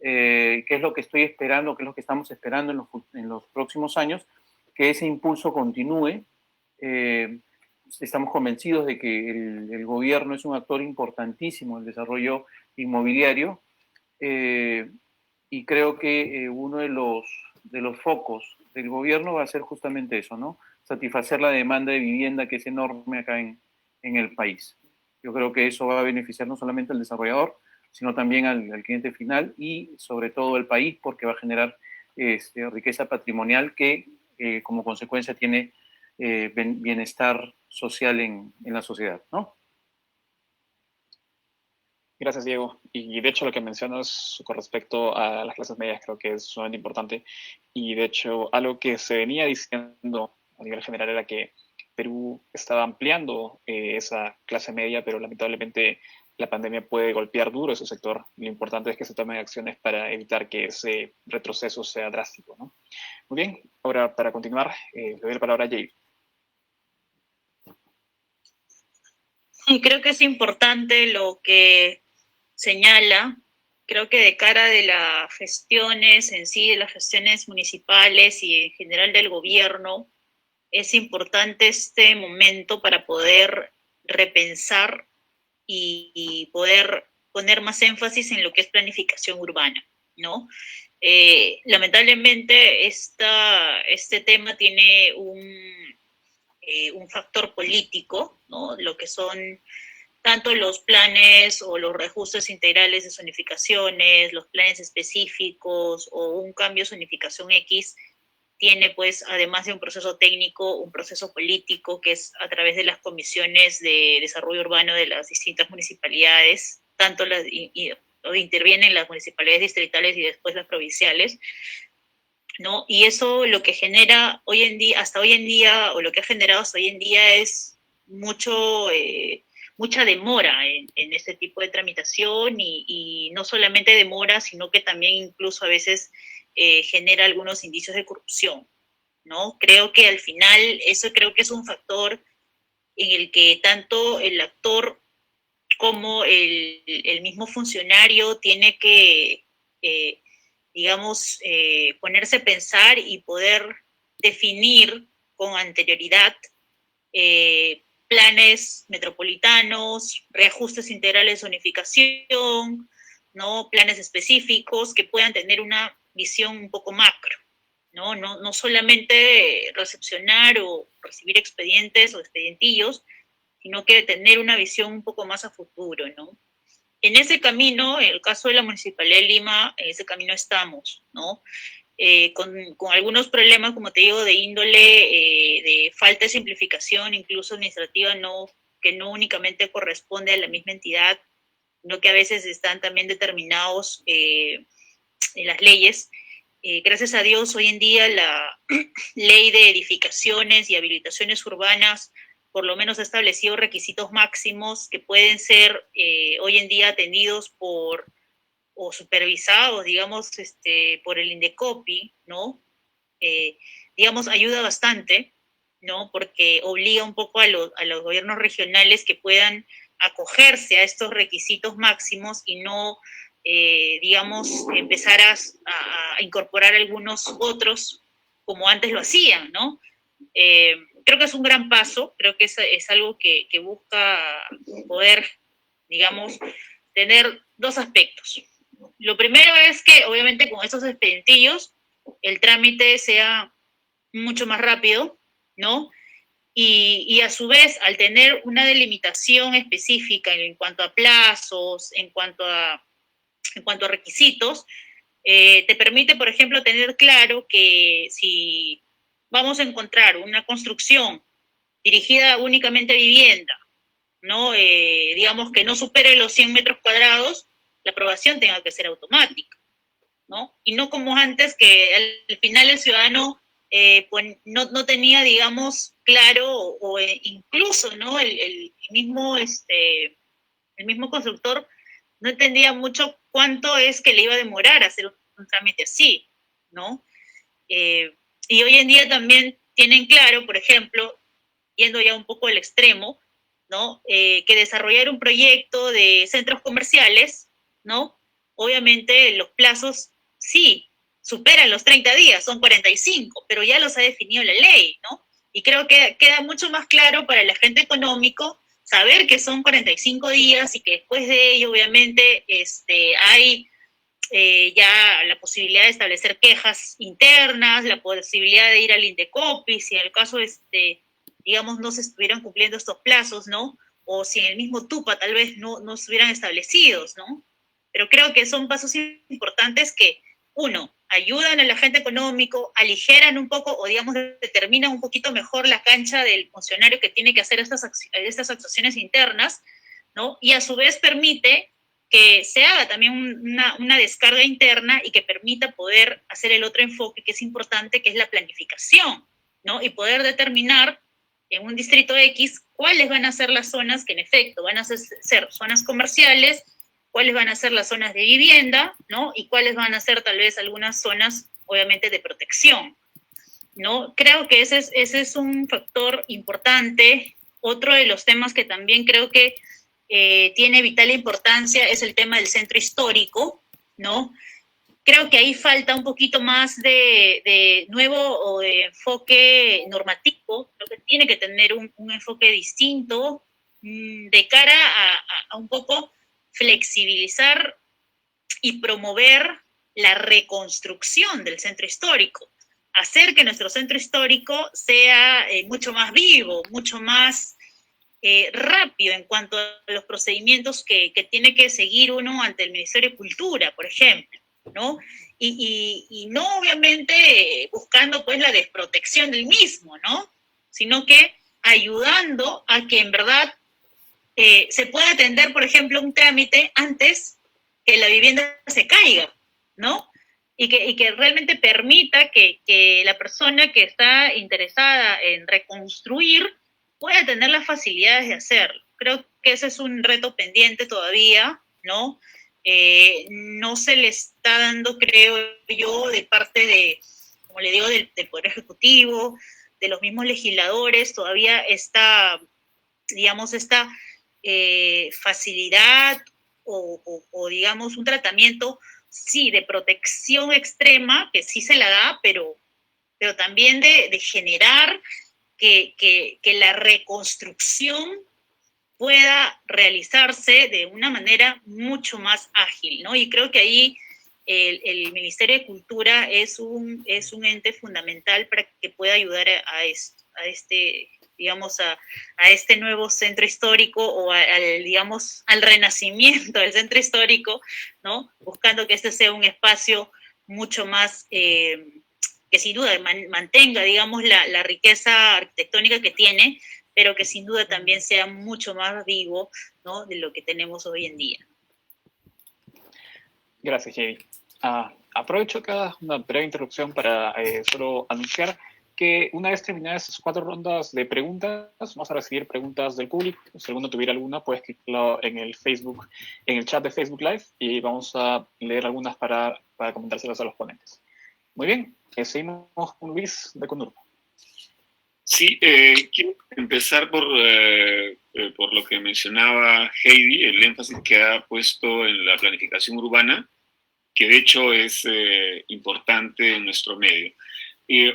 ¿Qué es lo que estoy esperando, qué es lo que estamos esperando en los próximos años? Que ese impulso continúe. Estamos convencidos de que el gobierno es un actor importantísimo en el desarrollo inmobiliario, y creo que uno de los focos del gobierno va a ser justamente eso, ¿no? Satisfacer la demanda de vivienda que es enorme acá en el país. Yo creo que eso va a beneficiar no solamente al desarrollador, sino también al cliente final y sobre todo al país, porque va a generar riqueza patrimonial que como consecuencia tiene bienestar social en la sociedad, ¿no? Gracias, Diego. Y de hecho lo que mencionas con respecto a las clases medias creo que es sumamente importante. Y de hecho algo que se venía diciendo a nivel general era que Perú estaba ampliando esa clase media, pero lamentablemente la pandemia puede golpear duro ese sector. Lo importante es que se tomen acciones para evitar que ese retroceso sea drástico, ¿no? Muy bien, ahora para continuar, le doy la palabra a Jay. Y creo que es importante lo que señala. Creo que de cara de las gestiones en sí, de las gestiones municipales y en general del gobierno, es importante este momento para poder repensar y poder poner más énfasis en lo que es planificación urbana, ¿no? Lamentablemente este tema tiene un factor político, ¿no? Lo que son tanto los planes o los reajustes integrales de zonificaciones, los planes específicos o un cambio de zonificación X, tiene pues, además de un proceso técnico, un proceso político que es a través de las comisiones de desarrollo urbano de las distintas municipalidades, tanto intervienen las municipalidades distritales y después las provinciales, ¿no? Y eso lo que genera hoy en día, hasta hoy en día, o lo que ha generado hasta hoy en día es mucha demora en este tipo de tramitación y no solamente demora, sino que también incluso a veces genera algunos indicios de corrupción, ¿no? Creo que al final eso creo que es un factor en el que tanto el actor como el mismo funcionario tiene que, digamos, ponerse a pensar y poder definir con anterioridad planes metropolitanos, reajustes integrales de zonificación, ¿no? Planes específicos que puedan tener una visión un poco macro, ¿no? No solamente recepcionar o recibir expedientes o expedientillos, sino que tener una visión un poco más a futuro, ¿no? En ese camino, en el caso de la Municipalidad de Lima, en ese camino estamos, ¿no? Con algunos problemas, como te digo, de índole, de falta de simplificación, incluso administrativa, que no únicamente corresponde a la misma entidad, sino que a veces están también determinados en las leyes. Gracias a Dios, hoy en día la ley de edificaciones y habilitaciones urbanas por lo menos ha establecido requisitos máximos que pueden ser hoy en día atendidos o supervisados, digamos, por el INDECOPI, ¿no? Digamos, ayuda bastante, ¿no? Porque obliga un poco a los gobiernos regionales que puedan acogerse a estos requisitos máximos y no, digamos, empezar a incorporar algunos otros como antes lo hacían, ¿no? Creo que es un gran paso, creo que es algo que busca poder, digamos, tener dos aspectos. Lo primero es que, obviamente, con estos expedientillos, el trámite sea mucho más rápido, ¿no? Y a su vez, al tener una delimitación específica en cuanto a plazos, en cuanto a requisitos, te permite, por ejemplo, tener claro que si vamos a encontrar una construcción dirigida únicamente a vivienda, ¿no? Digamos que no supere los 100 metros cuadrados, la aprobación tenga que ser automática, ¿no? Y no como antes, que al final el ciudadano pues no tenía, digamos, claro, o incluso, ¿no? El mismo constructor no entendía mucho cuánto es que le iba a demorar hacer un trámite así, ¿no? Y hoy en día también tienen claro, por ejemplo, yendo ya un poco al extremo, ¿no? Que desarrollar un proyecto de centros comerciales, ¿no? Obviamente los plazos sí superan los 30 días, son 45, pero ya los ha definido la ley, ¿no? Y creo que queda mucho más claro para el agente económico saber que son 45 días y que después de ello, obviamente, hay ya la posibilidad de establecer quejas internas, la posibilidad de ir al INDECOPI, si en el caso, digamos, no se estuvieran cumpliendo estos plazos, ¿no? O si en el mismo TUPA tal vez no estuvieran establecidos, ¿no? Pero creo que son pasos importantes que, uno, ayudan al agente económico, aligeran un poco o, digamos, determinan un poquito mejor la cancha del funcionario que tiene que hacer estas actuaciones internas, ¿no? Y a su vez permite que se haga también una descarga interna y que permita poder hacer el otro enfoque que es importante, que es la planificación, ¿no? Y poder determinar en un distrito X cuáles van a ser las zonas que en efecto van a ser zonas comerciales, cuáles van a ser las zonas de vivienda, ¿no? Y cuáles van a ser tal vez algunas zonas, obviamente, de protección, ¿no? Creo que ese es un factor importante. Otro de los temas que también creo que tiene vital importancia es el tema del centro histórico, ¿no? Creo que ahí falta un poquito más de nuevo o de enfoque normativo. Creo que tiene que tener un enfoque distinto de cara a un poco flexibilizar y promover la reconstrucción del centro histórico, hacer que nuestro centro histórico sea mucho más vivo, mucho más rápido en cuanto a los procedimientos que tiene que seguir uno ante el Ministerio de Cultura, por ejemplo, ¿no? Y no obviamente buscando pues la desprotección del mismo, ¿no? Sino que ayudando a que en verdad se pueda atender, por ejemplo, un trámite antes que la vivienda se caiga, ¿no? Y que realmente permita que la persona que está interesada en reconstruir pueda tener las facilidades de hacerlo. Creo que ese es un reto pendiente todavía, ¿no? No se le está dando, creo yo, de parte de, como le digo, del Poder Ejecutivo, de los mismos legisladores, todavía está, digamos, esta facilidad o, digamos, un tratamiento, sí, de protección extrema, que sí se la da, pero también de generar que la reconstrucción pueda realizarse de una manera mucho más ágil, ¿no? Y creo que ahí el Ministerio de Cultura es un ente fundamental para que pueda ayudar a este, digamos, a este nuevo centro histórico o digamos, al renacimiento del centro histórico, ¿no? Buscando que este sea un espacio mucho más que sin duda mantenga, digamos, la riqueza arquitectónica que tiene, pero que sin duda también sea mucho más vivo, ¿no?, de lo que tenemos hoy en día. Gracias, Jenny. Aprovecho acá una breve interrupción para solo anunciar que una vez terminadas esas 4 rondas de preguntas, vamos a recibir preguntas del público. Si alguno tuviera alguna, puedes clicarlo en el Facebook, en el chat de Facebook Live, y vamos a leer algunas para comentárselas a los ponentes. Muy bien, seguimos con Luis de Conurbo. Sí, quiero empezar por lo que mencionaba Heidi, el énfasis que ha puesto en la planificación urbana, que de hecho es importante en nuestro medio.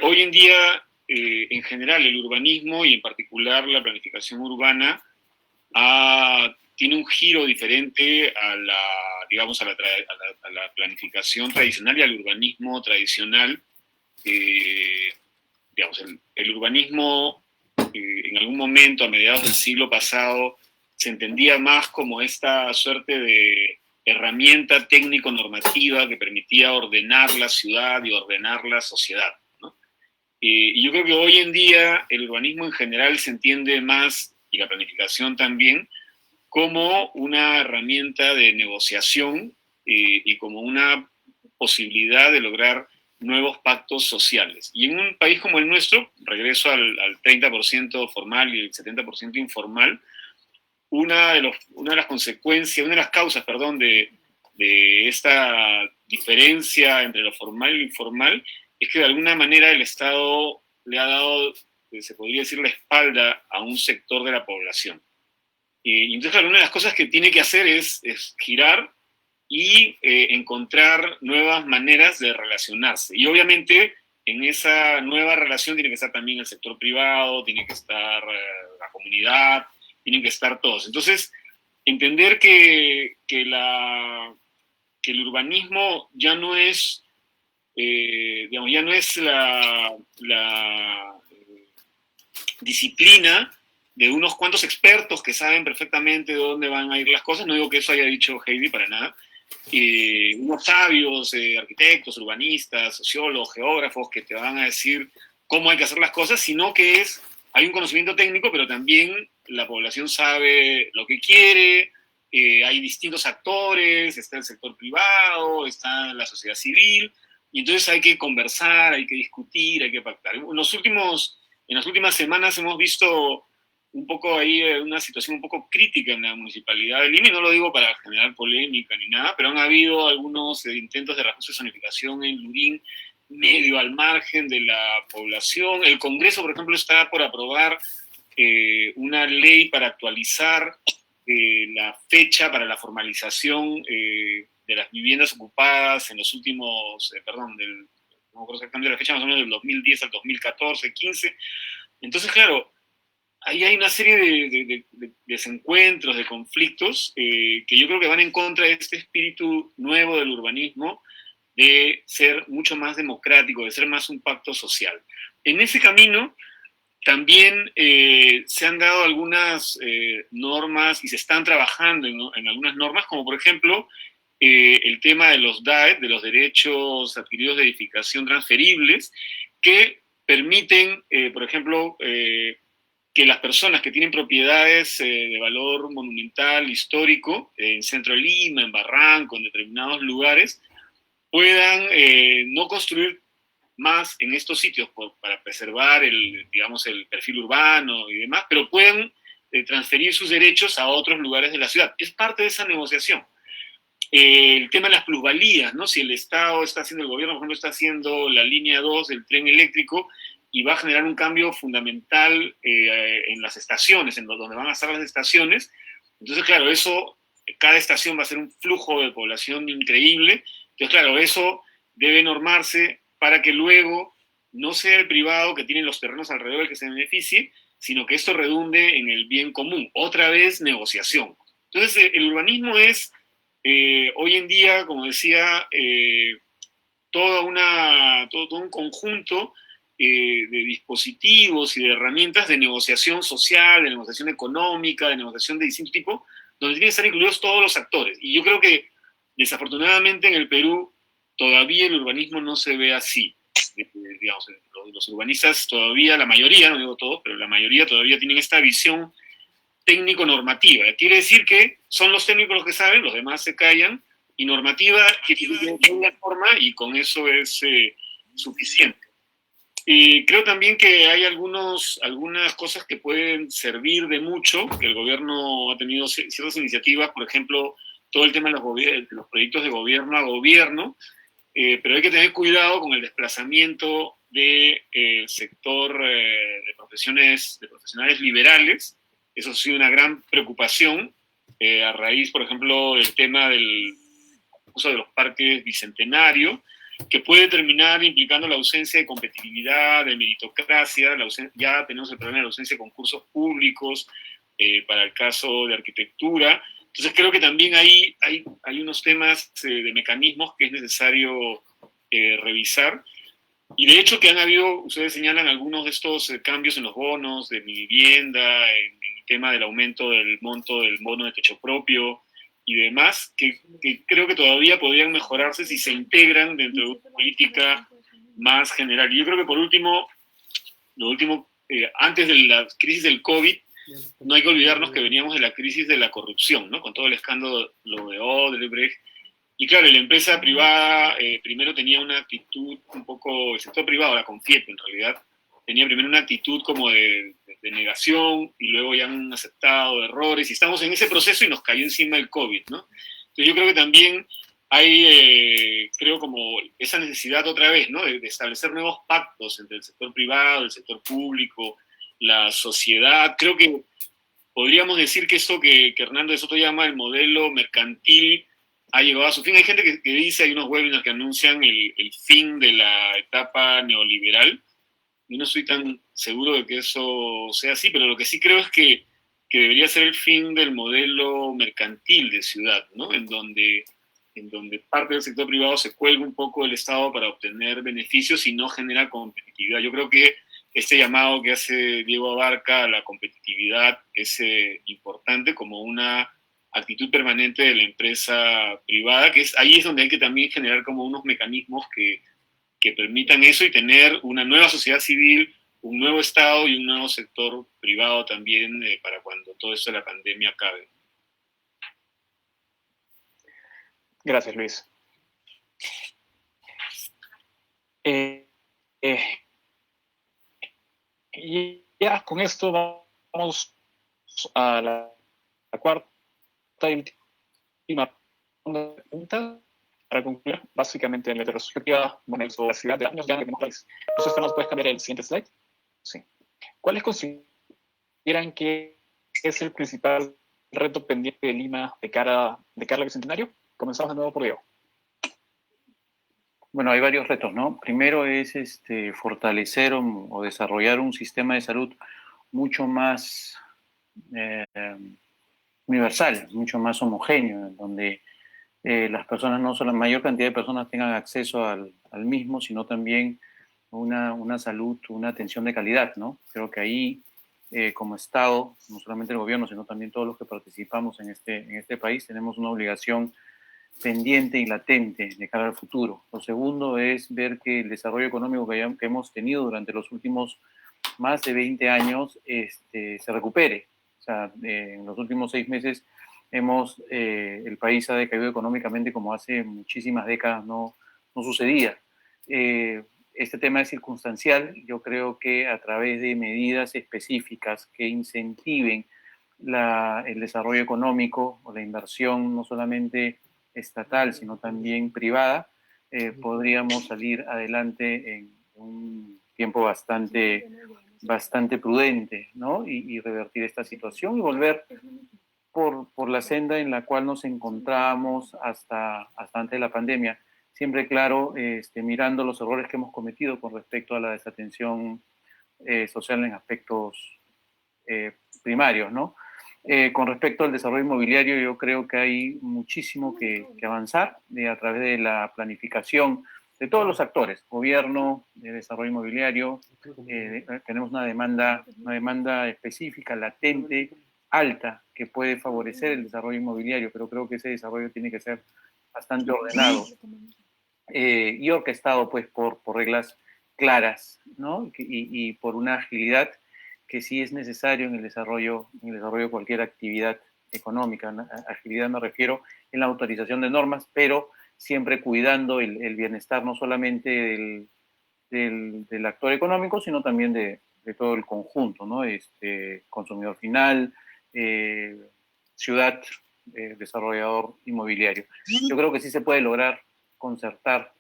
Hoy en día, en general, el urbanismo y en particular la planificación urbana tiene un giro diferente a la, digamos, a la planificación tradicional y al urbanismo tradicional. Digamos, el urbanismo en algún momento, a mediados del siglo pasado, se entendía más como esta suerte de herramienta técnico-normativa que permitía ordenar la ciudad y ordenar la sociedad, ¿no? Y yo creo que hoy en día el urbanismo en general se entiende más, y la planificación también, como una herramienta de negociación y como una posibilidad de lograr nuevos pactos sociales. Y en un país como el nuestro, regreso al 30% formal y el 70% informal, una de las consecuencias, una de las causas, perdón, de esta diferencia entre lo formal y lo informal es que de alguna manera el Estado le ha dado, se podría decir, la espalda a un sector de la población. Y entonces, claro, una de las cosas que tiene que hacer es girar y encontrar nuevas maneras de relacionarse. Y obviamente en esa nueva relación tiene que estar también el sector privado, tiene que estar la comunidad, tienen que estar todos. Entonces, entender que el urbanismo ya no es, digamos, ya no es la disciplina de unos cuantos expertos que saben perfectamente de dónde van a ir las cosas. No digo que eso haya dicho Heidi para nada. Unos sabios, arquitectos, urbanistas, sociólogos, geógrafos que te van a decir cómo hay que hacer las cosas, sino que hay un conocimiento técnico, pero también la población sabe lo que quiere, hay distintos actores, está el sector privado, está la sociedad civil, y entonces hay que conversar, hay que discutir, hay que pactar. En las últimas semanas hemos visto un poco ahí una situación un poco crítica en la Municipalidad de Lima, y no lo digo para generar polémica ni nada, pero han habido algunos intentos de reajuste de zonificación en Lurín, medio al margen de la población. El Congreso, por ejemplo, está por aprobar una ley para actualizar la fecha para la formalización de las viviendas ocupadas en los últimos, no me acuerdo exactamente la fecha, más o menos del 2010 al 2014, 15. Entonces, claro, ahí hay una serie de desencuentros, de conflictos, que yo creo que van en contra de este espíritu nuevo del urbanismo, de ser mucho más democrático, de ser más un pacto social. En ese camino también se han dado algunas normas y se están trabajando en algunas normas, como por ejemplo el tema de los DAET, de los derechos adquiridos de edificación transferibles, que permiten, por ejemplo, que las personas que tienen propiedades de valor monumental, histórico, en Centro de Lima, en Barranco, en determinados lugares, puedan no construir más en estos sitios para preservar digamos, el perfil urbano y demás, pero pueden transferir sus derechos a otros lugares de la ciudad. Es parte de esa negociación. El tema de las plusvalías, ¿no? Si el Estado está haciendo, el gobierno, por ejemplo, está haciendo la línea 2 del tren eléctrico y va a generar un cambio fundamental en las estaciones, en donde van a estar las estaciones. Entonces, claro, eso, cada estación va a ser un flujo de población increíble. Entonces, claro, eso debe normarse para que luego no sea el privado que tiene los terrenos alrededor el que se beneficie, sino que esto redunde en el bien común. Otra vez, negociación. Entonces, el urbanismo es, hoy en día, como decía, todo un conjunto de dispositivos y de herramientas de negociación social, de negociación económica, de negociación de distinto tipo, donde tienen que estar incluidos todos los actores. Y yo creo que, desafortunadamente, en el Perú todavía el urbanismo no se ve así. Digamos, los urbanistas todavía, la mayoría, no digo todos, pero la mayoría todavía tienen esta visión técnico-normativa. Quiere decir que son los técnicos los que saben, los demás se callan, y normativa que tiene una forma, y con eso es suficiente. Y creo también que hay algunas cosas que pueden servir de mucho, que el gobierno ha tenido ciertas iniciativas, por ejemplo, todo el tema de los proyectos de gobierno a gobierno, pero hay que tener cuidado con el desplazamiento del sector de profesionales liberales. Eso ha sido una gran preocupación a raíz, por ejemplo, del tema del uso de los parques bicentenarios, que puede terminar implicando la ausencia de competitividad, de meritocracia. Ya tenemos el problema de la ausencia de concursos públicos para el caso de arquitectura. Entonces creo que también hay unos temas de mecanismos que es necesario revisar. Y de hecho que han habido, ustedes señalan algunos de estos cambios en los bonos de mi vivienda, en el tema del aumento del monto del bono de techo propio y demás, que creo que todavía podrían mejorarse si se integran dentro de una política más general. Y yo creo que por último, antes de la crisis del COVID, no hay que olvidarnos que veníamos de la crisis de la corrupción, ¿no? Con todo el escándalo de Odebrecht. Y claro, la empresa privada primero tenía una actitud un poco, el sector privado, la Confiep en realidad, tenía primero una actitud como de negación, y luego ya han aceptado errores, y estamos en ese proceso y nos cayó encima el COVID, ¿no? Entonces yo creo que también hay, creo, como esa necesidad otra vez, ¿no? De establecer nuevos pactos entre el sector privado, el sector público, la sociedad. Creo que podríamos decir que esto que Hernando de Soto llama el modelo mercantil ha llegado a su fin. Hay gente que dice, hay unos webinars que anuncian el fin de la etapa neoliberal. Yo no estoy tan seguro de que eso sea así, pero lo que sí creo es que debería ser el fin del modelo mercantil de ciudad, ¿no? En donde parte del sector privado se cuelga un poco del Estado para obtener beneficios y no genera competitividad. Yo creo que este llamado que hace Diego Abarca a la competitividad es importante como una actitud permanente de la empresa privada, que ahí es donde hay que también generar como unos mecanismos que permitan eso y tener una nueva sociedad civil, un nuevo Estado y un nuevo sector privado también para cuando todo esto de la pandemia acabe. Gracias, Luis. Y ya con esto vamos a la cuarta y última ronda de preguntas. Para concluir, básicamente en la retrospectiva, bueno, en su diversidad de años ya en el país. Entonces, ¿nos puedes cambiar el siguiente slide? Sí. ¿Cuáles consideran que es el principal reto pendiente de Lima de cara al Bicentenario? Comenzamos de nuevo por Diego. Bueno, hay varios retos, ¿no? Primero es fortalecer o desarrollar un sistema de salud mucho más universal, mucho más homogéneo, en donde las personas, no solo la mayor cantidad de personas tengan acceso al mismo, sino también una salud, una atención de calidad, ¿no? Creo que ahí, como Estado, no solamente el gobierno, sino también todos los que participamos en este país, tenemos una obligación pendiente y latente de cara al futuro. Lo segundo es ver que el desarrollo económico que hemos tenido durante los últimos más de 20 años se recupere. O sea, en los últimos 6 meses el país ha decaído económicamente como hace muchísimas décadas no sucedía. Este tema es circunstancial. Yo creo que a través de medidas específicas que incentiven el desarrollo económico o la inversión, no solamente estatal, sino también privada, podríamos salir adelante en un tiempo bastante prudente, ¿no? Y revertir esta situación y volver por la senda en la cual nos encontramos hasta antes de la pandemia. Siempre, claro, mirando los errores que hemos cometido con respecto a la desatención social en aspectos primarios, ¿no? Con respecto al desarrollo inmobiliario, yo creo que hay muchísimo que avanzar a través de la planificación de todos los actores, gobierno, desarrollo inmobiliario. Tenemos una demanda específica, latente, alta, que puede favorecer el desarrollo inmobiliario, pero creo que ese desarrollo tiene que ser bastante ordenado y orquestado pues por reglas claras, ¿no? Y por una agilidad que sí es necesario en el desarrollo de cualquier actividad económica. Agilidad me refiero en la autorización de normas, pero siempre cuidando el bienestar no solamente del actor económico, sino también de todo el conjunto, ¿no? Consumidor final, ciudad, desarrollador inmobiliario. Yo creo que sí se puede lograr concertar,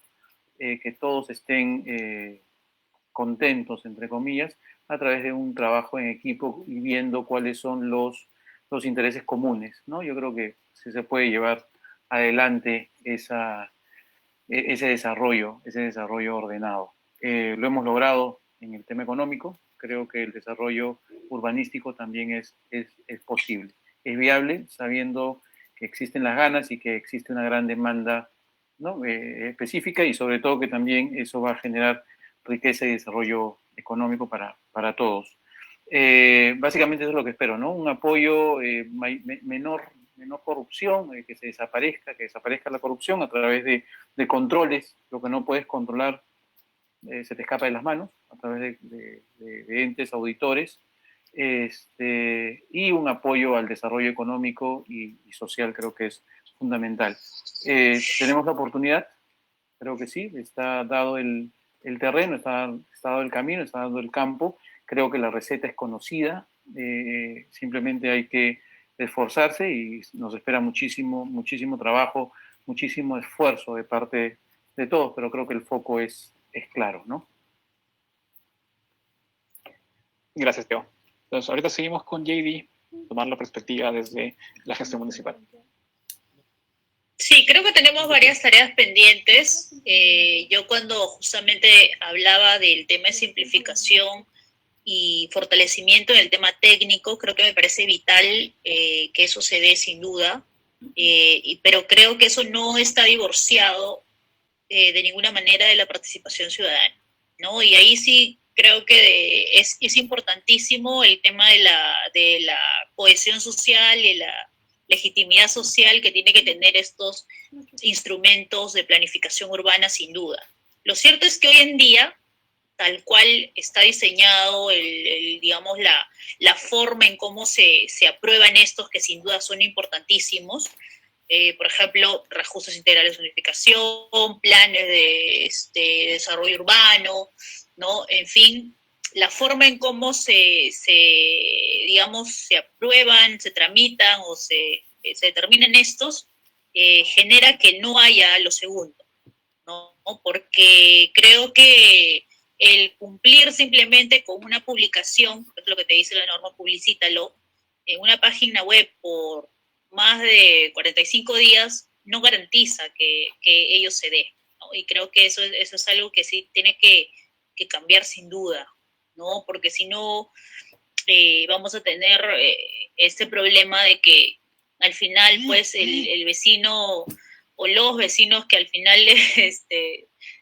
que todos estén contentos, entre comillas, a través de un trabajo en equipo y viendo cuáles son los intereses comunes, ¿no? Yo creo que sí se puede llevar adelante ese desarrollo ordenado. Lo hemos logrado en el tema económico. Creo que el desarrollo urbanístico también es posible. Es viable sabiendo que existen las ganas y que existe una gran demanda, ¿no? Específica, y sobre todo que también eso va a generar riqueza y desarrollo económico para todos. Básicamente eso es lo que espero, ¿no? Un apoyo, menor corrupción, que desaparezca la corrupción a través de controles. Lo que no puedes controlar se te escapa de las manos a través de entes auditores, y un apoyo al desarrollo económico y social creo que es fundamental. Tenemos la oportunidad, creo que sí, está dado el terreno, está dado el camino, está dado el campo. Creo que la receta es conocida, simplemente hay que esforzarse y nos espera muchísimo trabajo, muchísimo esfuerzo de parte de todos, pero creo que el foco es claro, ¿no? Gracias, Teo. Entonces, ahorita seguimos con JD, tomar la perspectiva desde la gestión municipal. Sí, creo que tenemos varias tareas pendientes. Yo cuando justamente hablaba del tema de simplificación y fortalecimiento en el tema técnico, creo que me parece vital que eso se dé sin duda, pero creo que eso no está divorciado de ninguna manera de la participación ciudadana, ¿no? Y ahí sí creo que es importantísimo el tema de la cohesión social y la legitimidad social que tiene que tener estos instrumentos de planificación urbana, sin duda. Lo cierto es que hoy en día, tal cual está diseñado digamos, la forma en cómo se aprueban estos, que sin duda son importantísimos, por ejemplo, reajustes integrales de unificación, planes de desarrollo urbano, ¿no? En fin, la forma en cómo digamos, se aprueban, se tramitan o se determinan estos, genera que no haya lo segundo, ¿no? Porque creo que el cumplir simplemente con una publicación, que es lo que te dice la norma, publicítalo, en una página web por más de 45 días, no garantiza que ello se dé, ¿no? Y creo que eso es algo que sí tiene que cambiar sin duda, ¿no? Porque si no, vamos a tener este problema de que al final, pues, el vecino o los vecinos que al final,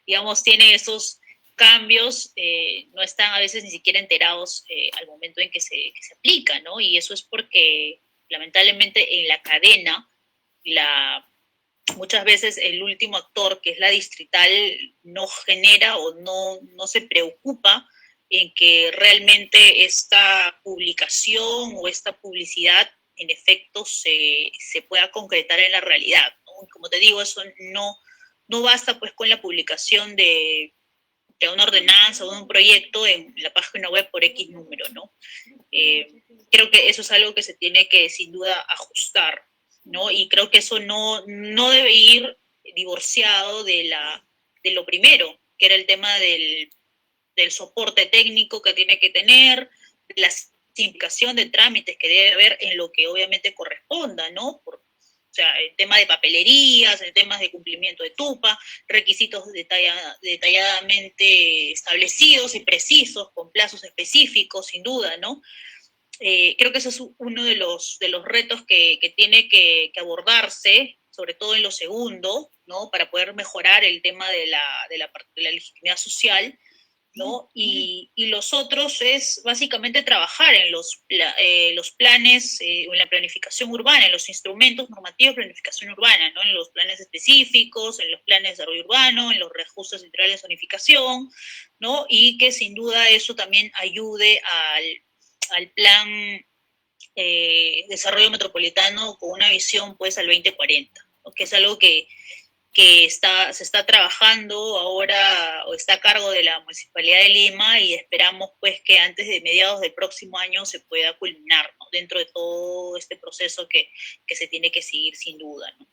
digamos, tienen esos cambios, no están a veces ni siquiera enterados al momento en que se aplica, ¿no? Y eso es porque, lamentablemente, en la cadena, muchas veces el último actor, que es la distrital, no genera o no se preocupa en que realmente esta publicación o esta publicidad en efecto se pueda concretar en la realidad, ¿no? Como te digo, eso no basta pues con la publicación de una ordenanza o de un proyecto en la página web por X número, ¿no? Creo que eso es algo que se tiene que sin duda ajustar, ¿no? Y creo que eso no debe ir divorciado de lo primero, que era el tema del soporte técnico que tiene que tener, la simplificación de trámites que debe haber en lo que obviamente corresponda, ¿no? O sea, el tema de papelerías, el tema de cumplimiento de TUPA, requisitos detalladamente establecidos y precisos, con plazos específicos, sin duda, ¿no? Creo que ese es uno de los retos que tiene que abordarse, sobre todo en lo segundo, ¿no? Para poder mejorar el tema de la legitimidad social, ¿no? Y los otros es básicamente trabajar en los planes, en la planificación urbana, en los instrumentos normativos de planificación urbana, ¿no? En los planes específicos, en los planes de desarrollo urbano, en los reajustes integrales de zonificación, ¿no? Y que sin duda eso también ayude al plan desarrollo metropolitano con una visión pues al 2040, ¿no? Que es algo que se está trabajando ahora o está a cargo de la Municipalidad de Lima y esperamos pues que antes de mediados del próximo año se pueda culminar, ¿no? Dentro de todo este proceso que se tiene que seguir sin duda, ¿no?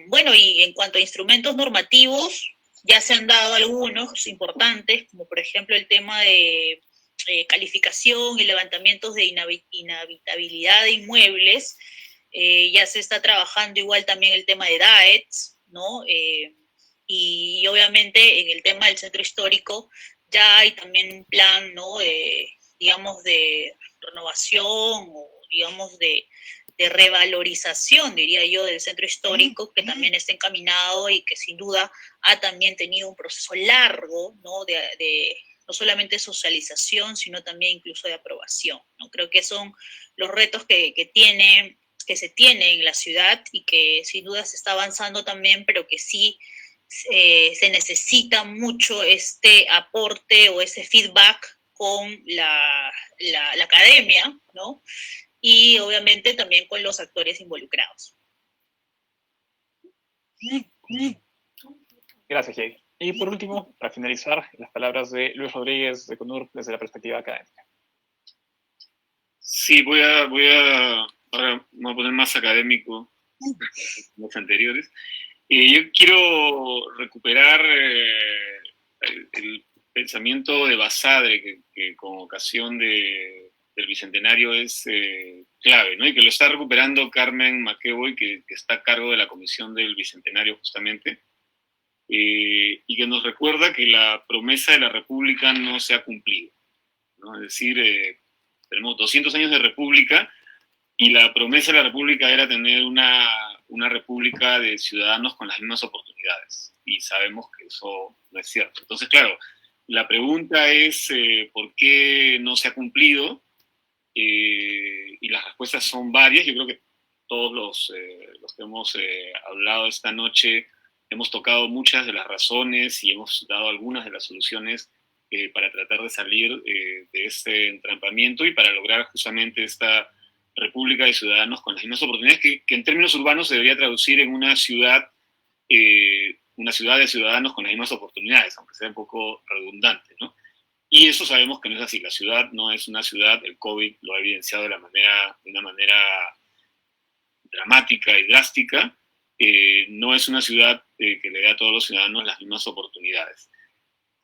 Bueno, y en cuanto a instrumentos normativos, ya se han dado algunos importantes, como por ejemplo el tema de calificación y levantamientos de inhabitabilidad de inmuebles. Ya se está trabajando igual también el tema de DAETs, ¿no? Y obviamente en el tema del centro histórico ya hay también un plan, ¿no? Digamos, de renovación o digamos de revalorización, diría yo, del centro histórico, que también está encaminado y que sin duda ha también tenido un proceso largo, ¿no? No solamente socialización, sino también incluso de aprobación, ¿no? Creo que son los retos que se tiene en la ciudad y que sin duda se está avanzando también, pero que sí se necesita mucho este aporte o ese feedback con la academia, ¿no? Y obviamente también con los actores involucrados. Gracias, Jay. Y por último, para finalizar, las palabras de Luis Rodríguez de CONUR desde la perspectiva académica. Sí, ahora me voy a poner más académico que los anteriores. Yo quiero recuperar el pensamiento de Basadre, que con ocasión del Bicentenario es clave, ¿no? Y que lo está recuperando Carmen McEvoy, que está a cargo de la Comisión del Bicentenario justamente, y que nos recuerda que la promesa de la República no se ha cumplido, ¿no? Es decir, tenemos 200 años de República y la promesa de la República era tener una República de ciudadanos con las mismas oportunidades. Y sabemos que eso no es cierto. Entonces, claro, la pregunta es ¿por qué no se ha cumplido? Y las respuestas son varias. Yo creo que todos los que hemos hablado esta noche hemos tocado muchas de las razones y hemos dado algunas de las soluciones para tratar de salir de este entrampamiento y para lograr justamente esta república de ciudadanos con las mismas oportunidades, que en términos urbanos se debería traducir en una ciudad de ciudadanos con las mismas oportunidades, aunque sea un poco redundante, ¿no? Y eso sabemos que no es así. La ciudad no es una ciudad, el COVID lo ha evidenciado de una manera dramática y drástica. No es una ciudad que le dé a todos los ciudadanos las mismas oportunidades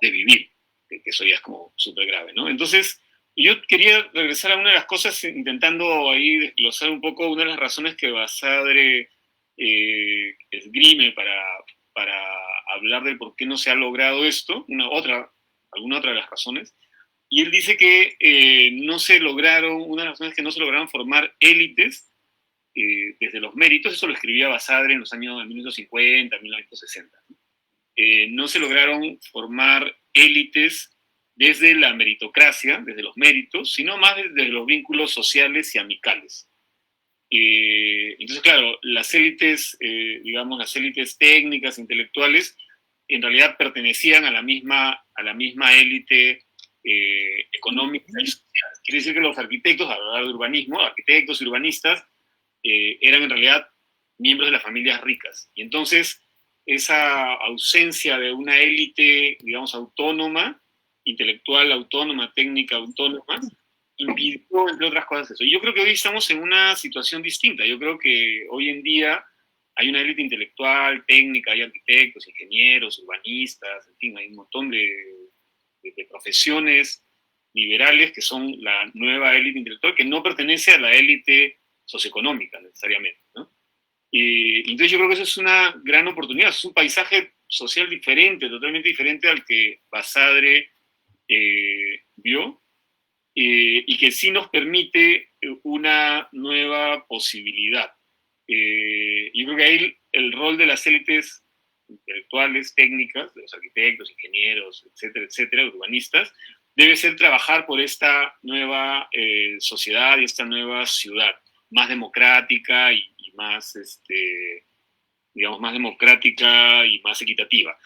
de vivir, que eso ya es como súper grave, ¿no? Entonces, yo quería regresar a una de las cosas, intentando ahí desglosar un poco una de las razones que Basadre esgrime para hablar de por qué no se ha logrado esto, alguna otra de las razones. Y él dice que una de las razones es que no se lograron formar élites desde los méritos. Eso lo escribía Basadre en los años 1950, 1960. No se lograron formar élites desde la meritocracia, desde los méritos, sino más desde los vínculos sociales y amicales. Entonces, claro, las élites, digamos, las élites técnicas, intelectuales, en realidad pertenecían a la misma élite económica y social. Quiere decir que los arquitectos, al hablar de urbanismo, arquitectos y urbanistas, eran en realidad miembros de las familias ricas. Y entonces, esa ausencia de una élite, digamos, autónoma, intelectual autónoma, técnica autónoma, impidió, entre otras cosas, eso. Y yo creo que hoy estamos en una situación distinta. Yo creo que hoy en día hay una élite intelectual, técnica, hay arquitectos, ingenieros, urbanistas, en fin, hay un montón de profesiones liberales que son la nueva élite intelectual, que no pertenece a la élite socioeconómica necesariamente, ¿no? Entonces yo creo que eso es una gran oportunidad, es un paisaje social diferente, totalmente diferente al que Basadre vio, y que sí nos permite una nueva posibilidad. Yo creo que ahí el rol de las élites intelectuales, técnicas, de los arquitectos, ingenieros, etcétera, urbanistas, debe ser trabajar por esta nueva sociedad y esta nueva ciudad, más democrática y más, digamos, más democrática y más equitativa.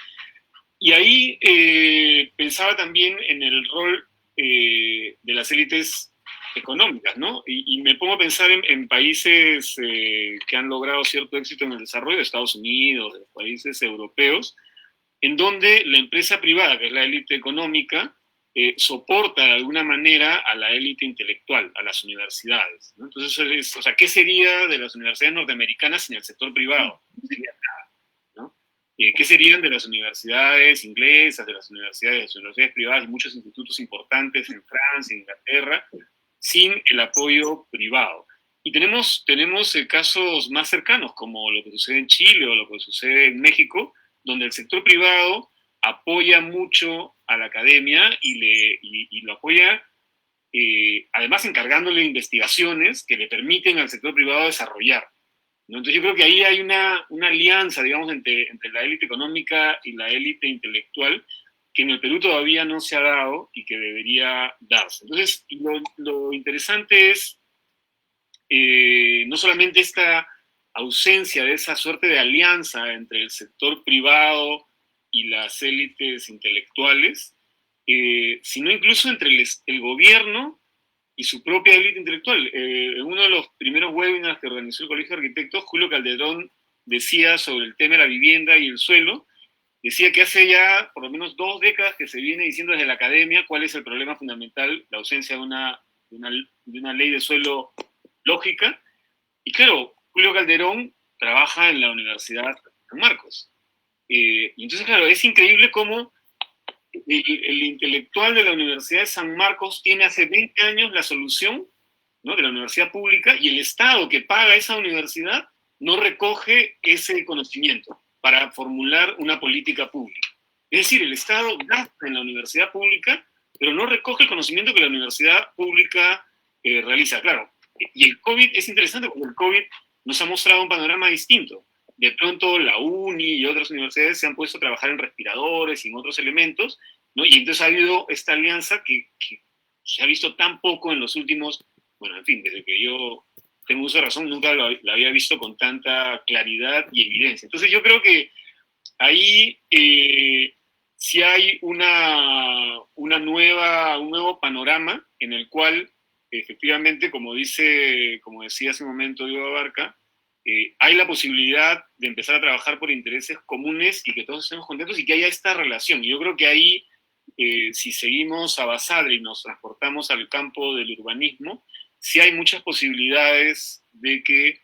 Y ahí pensaba también en el rol de las élites económicas, ¿no? Y me pongo a pensar en países que han logrado cierto éxito en el desarrollo, de Estados Unidos, de los países europeos, en donde la empresa privada, que es la élite económica, soporta de alguna manera a la élite intelectual, a las universidades, ¿no? Entonces, o sea, ¿qué sería de las universidades norteamericanas sin el sector privado? No sería nada, ¿no? ¿Qué serían de las universidades inglesas, de las universidades privadas y muchos institutos importantes en Francia, en Inglaterra, sin el apoyo privado? Y tenemos casos más cercanos, como lo que sucede en Chile o lo que sucede en México, donde el sector privado apoya mucho a la academia y lo apoya, además encargándole investigaciones que le permiten al sector privado desarrollar, ¿no? Entonces yo creo que ahí hay una alianza, digamos, entre la élite económica y la élite intelectual, que en el Perú todavía no se ha dado y que debería darse. Entonces, lo interesante es no solamente esta ausencia de esa suerte de alianza entre el sector privado y las élites intelectuales, sino incluso entre el gobierno y su propia élite intelectual. En uno de los primeros webinars que organizó el Colegio de Arquitectos, Julio Calderón decía sobre el tema de la vivienda y el suelo, decía que hace ya por lo menos 2 décadas que se viene diciendo desde la academia cuál es el problema fundamental, la ausencia de una ley de suelo lógica. Y claro, Julio Calderón trabaja en la Universidad de San Marcos. Y entonces, claro, es increíble cómo el intelectual de la Universidad de San Marcos tiene hace 20 años la solución, ¿no?, de la universidad pública, y el Estado que paga esa universidad no recoge ese conocimiento para formular una política pública. Es decir, el Estado gasta en la universidad pública, pero no recoge el conocimiento que la universidad pública realiza. Claro, y el COVID es interesante porque el COVID nos ha mostrado un panorama distinto. De pronto la UNI y otras universidades se han puesto a trabajar en respiradores y en otros elementos, ¿no? Y entonces ha habido esta alianza que se ha visto tan poco en los últimos, bueno, en fin, desde que yo tengo uso de razón, nunca la había visto con tanta claridad y evidencia. Entonces yo creo que ahí sí hay un nuevo panorama en el cual efectivamente, como decía hace un momento Diego Abarca, hay la posibilidad de empezar a trabajar por intereses comunes y que todos estemos contentos y que haya esta relación. Y yo creo que ahí, si seguimos a Basadre y nos transportamos al campo del urbanismo, sí hay muchas posibilidades de que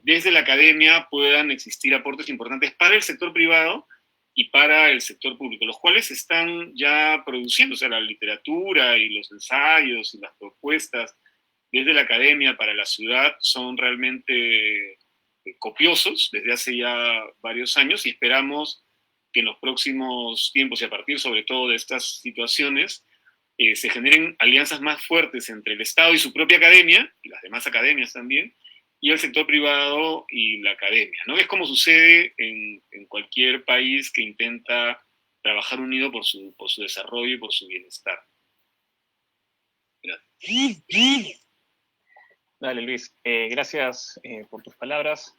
desde la academia puedan existir aportes importantes para el sector privado y para el sector público, los cuales están ya produciendo, o sea, la literatura y los ensayos y las propuestas desde la academia para la ciudad son realmente copiosos desde hace ya varios años y esperamos que en los próximos tiempos y a partir sobre todo de estas situaciones se generen alianzas más fuertes entre el Estado y su propia academia, y las demás academias también, y el sector privado y la academia, ¿no? Es como sucede en cualquier país que intenta trabajar unido por su desarrollo y por su bienestar. Gracias. Dale, Luis. Gracias por tus palabras.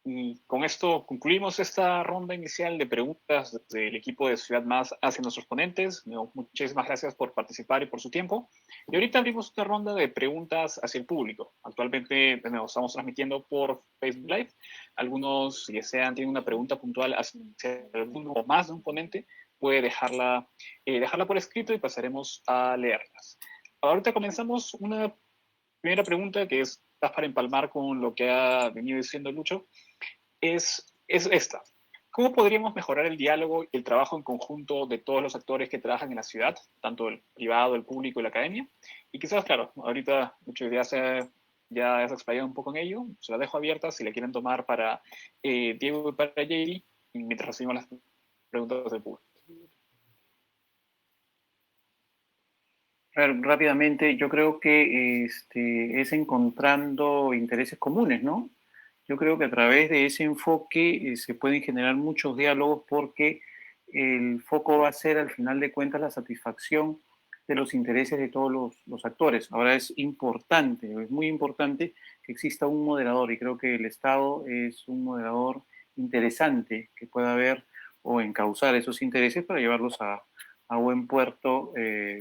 Y con esto concluimos esta ronda inicial de preguntas del equipo de Ciudad Más hacia nuestros ponentes. Muchísimas gracias por participar y por su tiempo. Y ahorita abrimos una ronda de preguntas hacia el público. Actualmente nos estamos transmitiendo por Facebook Live. Algunos, si desean, tienen una pregunta puntual hacia alguno o más de un ponente, puede dejarla por escrito y pasaremos a leerlas. Ahorita comenzamos una primera pregunta que es para empalmar con lo que ha venido diciendo Lucho. Es esta. ¿Cómo podríamos mejorar el diálogo y el trabajo en conjunto de todos los actores que trabajan en la ciudad, tanto el privado, el público y la academia? Y quizás, claro, ahorita muchos ya se ha explayado un poco en ello, se la dejo abierta si la quieren tomar para Diego y para Jairi, mientras recibimos las preguntas del público. Rápidamente, yo creo que es encontrando intereses comunes, ¿no? Yo creo que a través de ese enfoque se pueden generar muchos diálogos porque el foco va a ser, al final de cuentas, la satisfacción de los intereses de todos los actores. Ahora es muy importante que exista un moderador y creo que el Estado es un moderador interesante que pueda ver o encauzar esos intereses para llevarlos a buen puerto,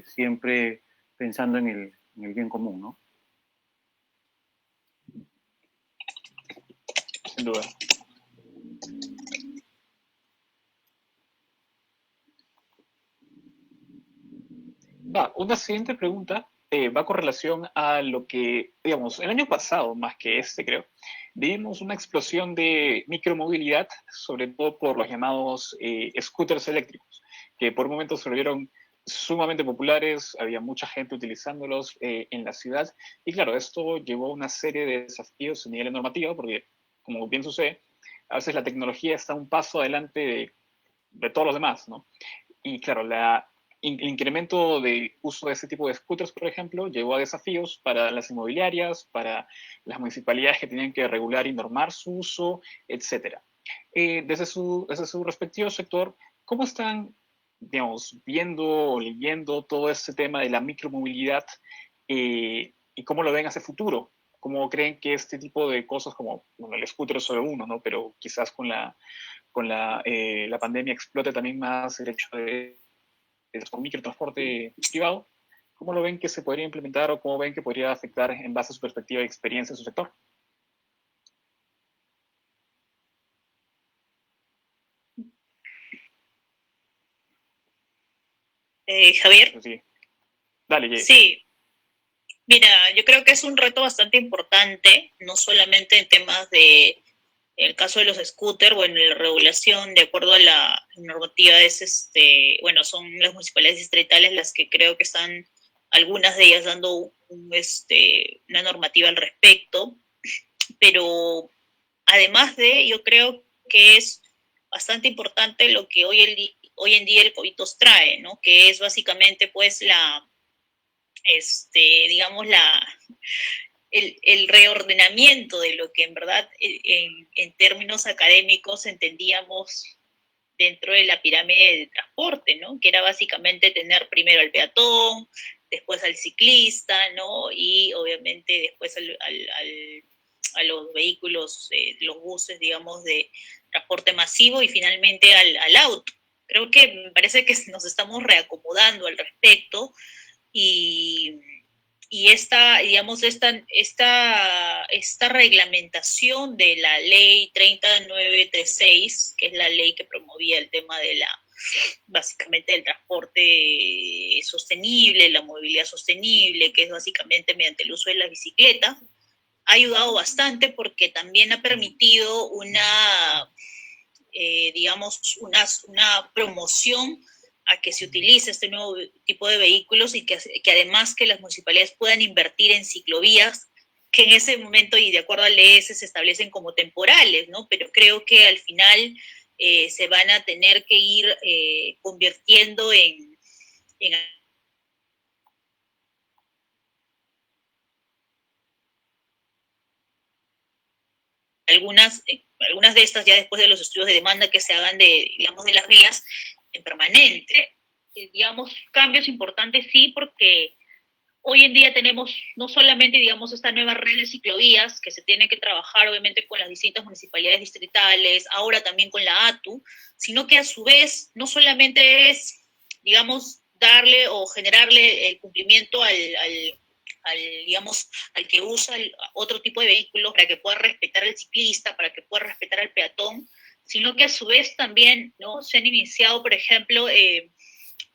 siempre pensando en el bien común, ¿no? Sin duda. Una siguiente pregunta va con relación a lo que, digamos, el año pasado, más que creo, vimos una explosión de micromovilidad, sobre todo por los llamados scooters eléctricos, que por momentos se volvieron sumamente populares, había mucha gente utilizándolos en la ciudad, y claro, esto llevó a una serie de desafíos a nivel normativo, porque, como bien sucede, a veces la tecnología está un paso adelante de todos los demás, ¿no? Y claro, el incremento de uso de ese tipo de scooters, por ejemplo, llevó a desafíos para las inmobiliarias, para las municipalidades que tenían que regular y normar su uso, etc. Desde su respectivo sector, ¿cómo están, digamos, viendo o leyendo todo este tema de la micromovilidad y cómo lo ven hacia futuro? ¿Cómo creen que este tipo de cosas como, bueno, el scooter es solo uno, ¿no? Pero quizás con la pandemia explote también más el hecho de microtransporte privado? ¿Cómo lo ven que se podría implementar o cómo ven que podría afectar en base a su perspectiva y experiencia en su sector? Javier. Sí. Dale, Jay. Sí. Mira, yo creo que es un reto bastante importante, no solamente en temas de el caso de los scooters, bueno, la regulación, de acuerdo a la normativa, son las municipalidades distritales las que creo que están, algunas de ellas dando una normativa al respecto, pero además yo creo que es bastante importante lo que hoy en día el COVID nos trae, ¿no? Que es básicamente, pues, el reordenamiento de lo que en verdad en términos académicos entendíamos dentro de la pirámide de transporte, ¿no? Que era básicamente tener primero al peatón, después al ciclista, ¿no? Y obviamente después a los vehículos, los buses, digamos, de transporte masivo y finalmente al auto. Creo que me parece que nos estamos reacomodando al respecto y y digamos, esta reglamentación de la ley 30936, que es la ley que promovía el tema de básicamente del transporte sostenible, la movilidad sostenible, que es básicamente mediante el uso de la bicicleta, ha ayudado bastante porque también ha permitido digamos, una promoción a que se utilice este nuevo tipo de vehículos y que además que las municipalidades puedan invertir en ciclovías que en ese momento y de acuerdo al ES se establecen como temporales, ¿no? Pero creo que al final se van a tener que ir convirtiendo en algunas de estas ya después de los estudios de demanda que se hagan digamos, de las vías en permanente. Digamos, cambios importantes sí, porque hoy en día tenemos no solamente, digamos, esta nueva red de ciclovías que se tiene que trabajar obviamente con las distintas municipalidades distritales, ahora también con la ATU, sino que a su vez no solamente es, digamos, darle o generarle el cumplimiento digamos, al que usa otro tipo de vehículos para que pueda respetar al ciclista, para que pueda respetar al peatón, sino que a su vez también, ¿no? Se han iniciado, por ejemplo,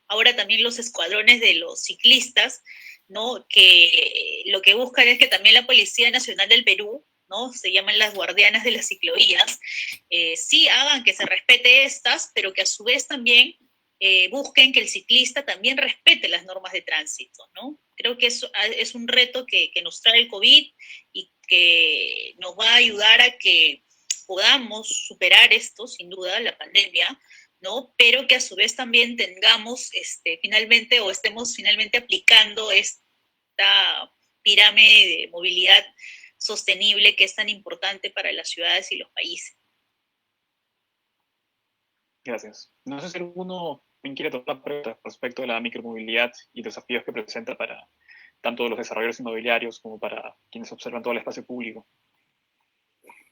ahora también los escuadrones de los ciclistas, ¿no? Que lo que buscan es que también la Policía Nacional del Perú, ¿no? Se llaman las guardianas de las ciclovías, sí hagan que se respete estas, pero que a su vez también busquen que el ciclista también respete las normas de tránsito, ¿no? Creo que es un reto que nos trae el COVID y que nos va a ayudar a que podamos superar esto, sin duda, la pandemia, ¿no? Pero que a su vez también tengamos finalmente o estemos finalmente aplicando esta pirámide de movilidad sostenible que es tan importante para las ciudades y los países. Gracias. No sé si alguno me quiere tomar preguntas respecto de la micromovilidad y desafíos que presenta para tanto los desarrolladores inmobiliarios como para quienes observan todo el espacio público.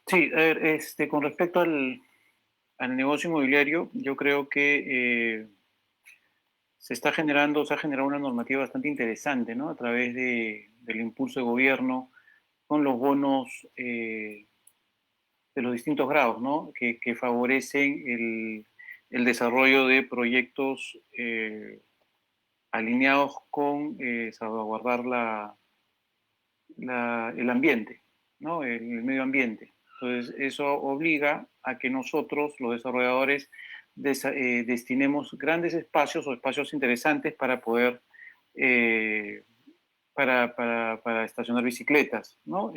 Sí, a ver, con respecto al negocio inmobiliario, yo creo que se ha generado una normativa bastante interesante, ¿no? A través del impulso de gobierno con los bonos de los distintos grados, ¿no? Que favorecen el desarrollo de proyectos alineados con salvaguardar el ambiente, ¿no? El medio ambiente. Entonces, eso obliga a que nosotros, los desarrolladores, destinemos grandes espacios o espacios interesantes para poder, para estacionar bicicletas, ¿no?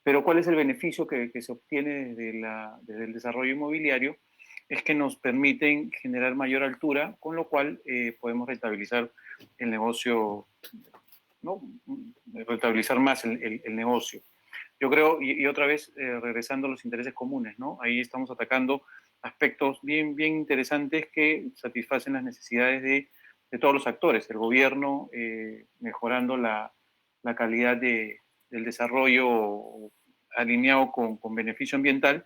Pero ¿cuál es el beneficio que se obtiene desde el desarrollo inmobiliario? Es que nos permiten generar mayor altura, con lo cual podemos rentabilizar el negocio, ¿no? Rentabilizar más el negocio. Yo creo, y otra vez regresando a los intereses comunes, ¿no? Ahí estamos atacando aspectos bien, bien interesantes que satisfacen las necesidades de todos los actores. El gobierno mejorando la calidad del desarrollo alineado con beneficio ambiental,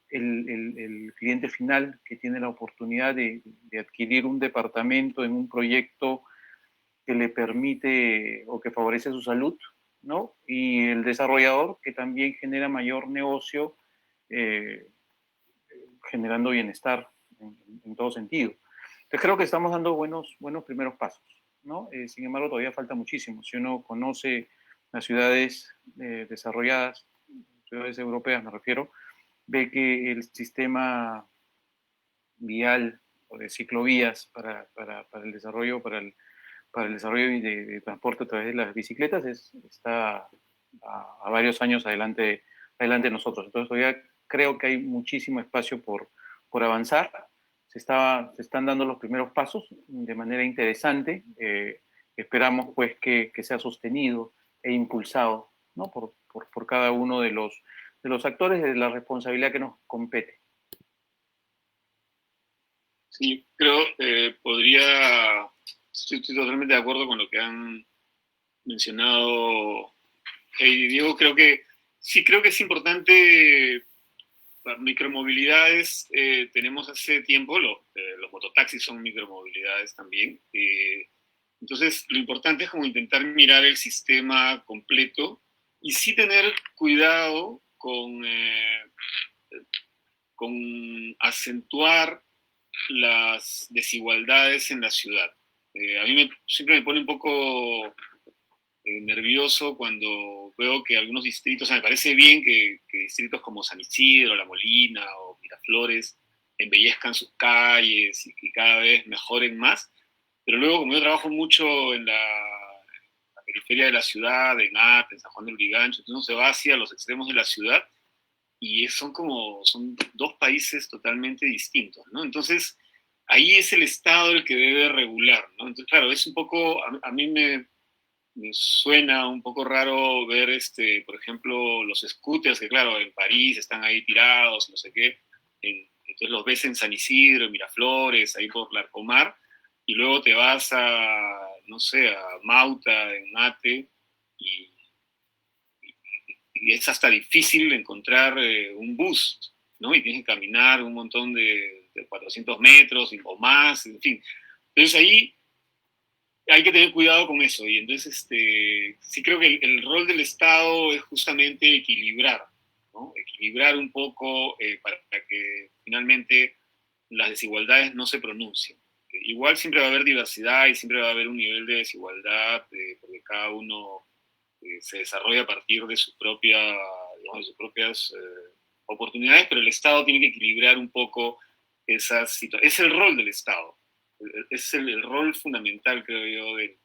el cliente final que tiene la oportunidad de adquirir un departamento en un proyecto que le permite o que favorece su salud, ¿no? Y el desarrollador que también genera mayor negocio, generando bienestar en todo sentido. Entonces creo que estamos dando buenos primeros pasos, ¿no? Sin embargo, todavía falta muchísimo. Si uno conoce las ciudades desarrolladas, ciudades europeas me refiero, ve que el sistema vial o de ciclovías para el desarrollo, para el desarrollo de transporte a través de las bicicletas está a varios años adelante de nosotros. Entonces todavía creo que hay muchísimo espacio por avanzar. Se están dando los primeros pasos de manera interesante. Esperamos pues que sea sostenido e impulsado, ¿no? por cada uno de los actores de la responsabilidad que nos compete. Sí, creo que estoy totalmente de acuerdo con lo que han mencionado Heidi y Diego. Creo que es importante para micromovilidades. Tenemos hace tiempo, los mototaxis son micromovilidades también. Entonces, lo importante es como intentar mirar el sistema completo y sí tener cuidado con acentuar las desigualdades en la ciudad. A mí siempre me pone un poco nervioso cuando veo que algunos distritos, o sea, me parece bien que distritos como San Isidro, La Molina o Miraflores embellezcan sus calles y que cada vez mejoren más, pero luego como yo trabajo mucho en la periferia de la ciudad, en Ate, en San Juan del Urigancho, entonces uno se va hacia los extremos de la ciudad y son dos países totalmente distintos, ¿no? Entonces, ahí es el Estado el que debe regular, ¿no? Entonces, claro, es un poco, a mí me suena un poco raro ver, por ejemplo, los scooters, que claro, en París están ahí tirados, no sé qué, entonces los ves en San Isidro, en Miraflores, ahí por Larcomar, y luego te vas a, no sé, a Mauta, en Ate, y, y es hasta difícil encontrar un bus, ¿no? Y tienes que caminar un montón de 400 metros o más, en fin. Entonces ahí hay que tener cuidado con eso. Y entonces, sí creo que el rol del Estado es justamente equilibrar, ¿no? Equilibrar un poco para que finalmente las desigualdades no se pronuncien. Igual siempre va a haber diversidad y siempre va a haber un nivel de desigualdad, porque cada uno se desarrolla a partir de su propia, digamos, de sus propias oportunidades, pero el Estado tiene que equilibrar un poco esas situaciones. Es el rol del Estado, es el rol fundamental, creo yo, del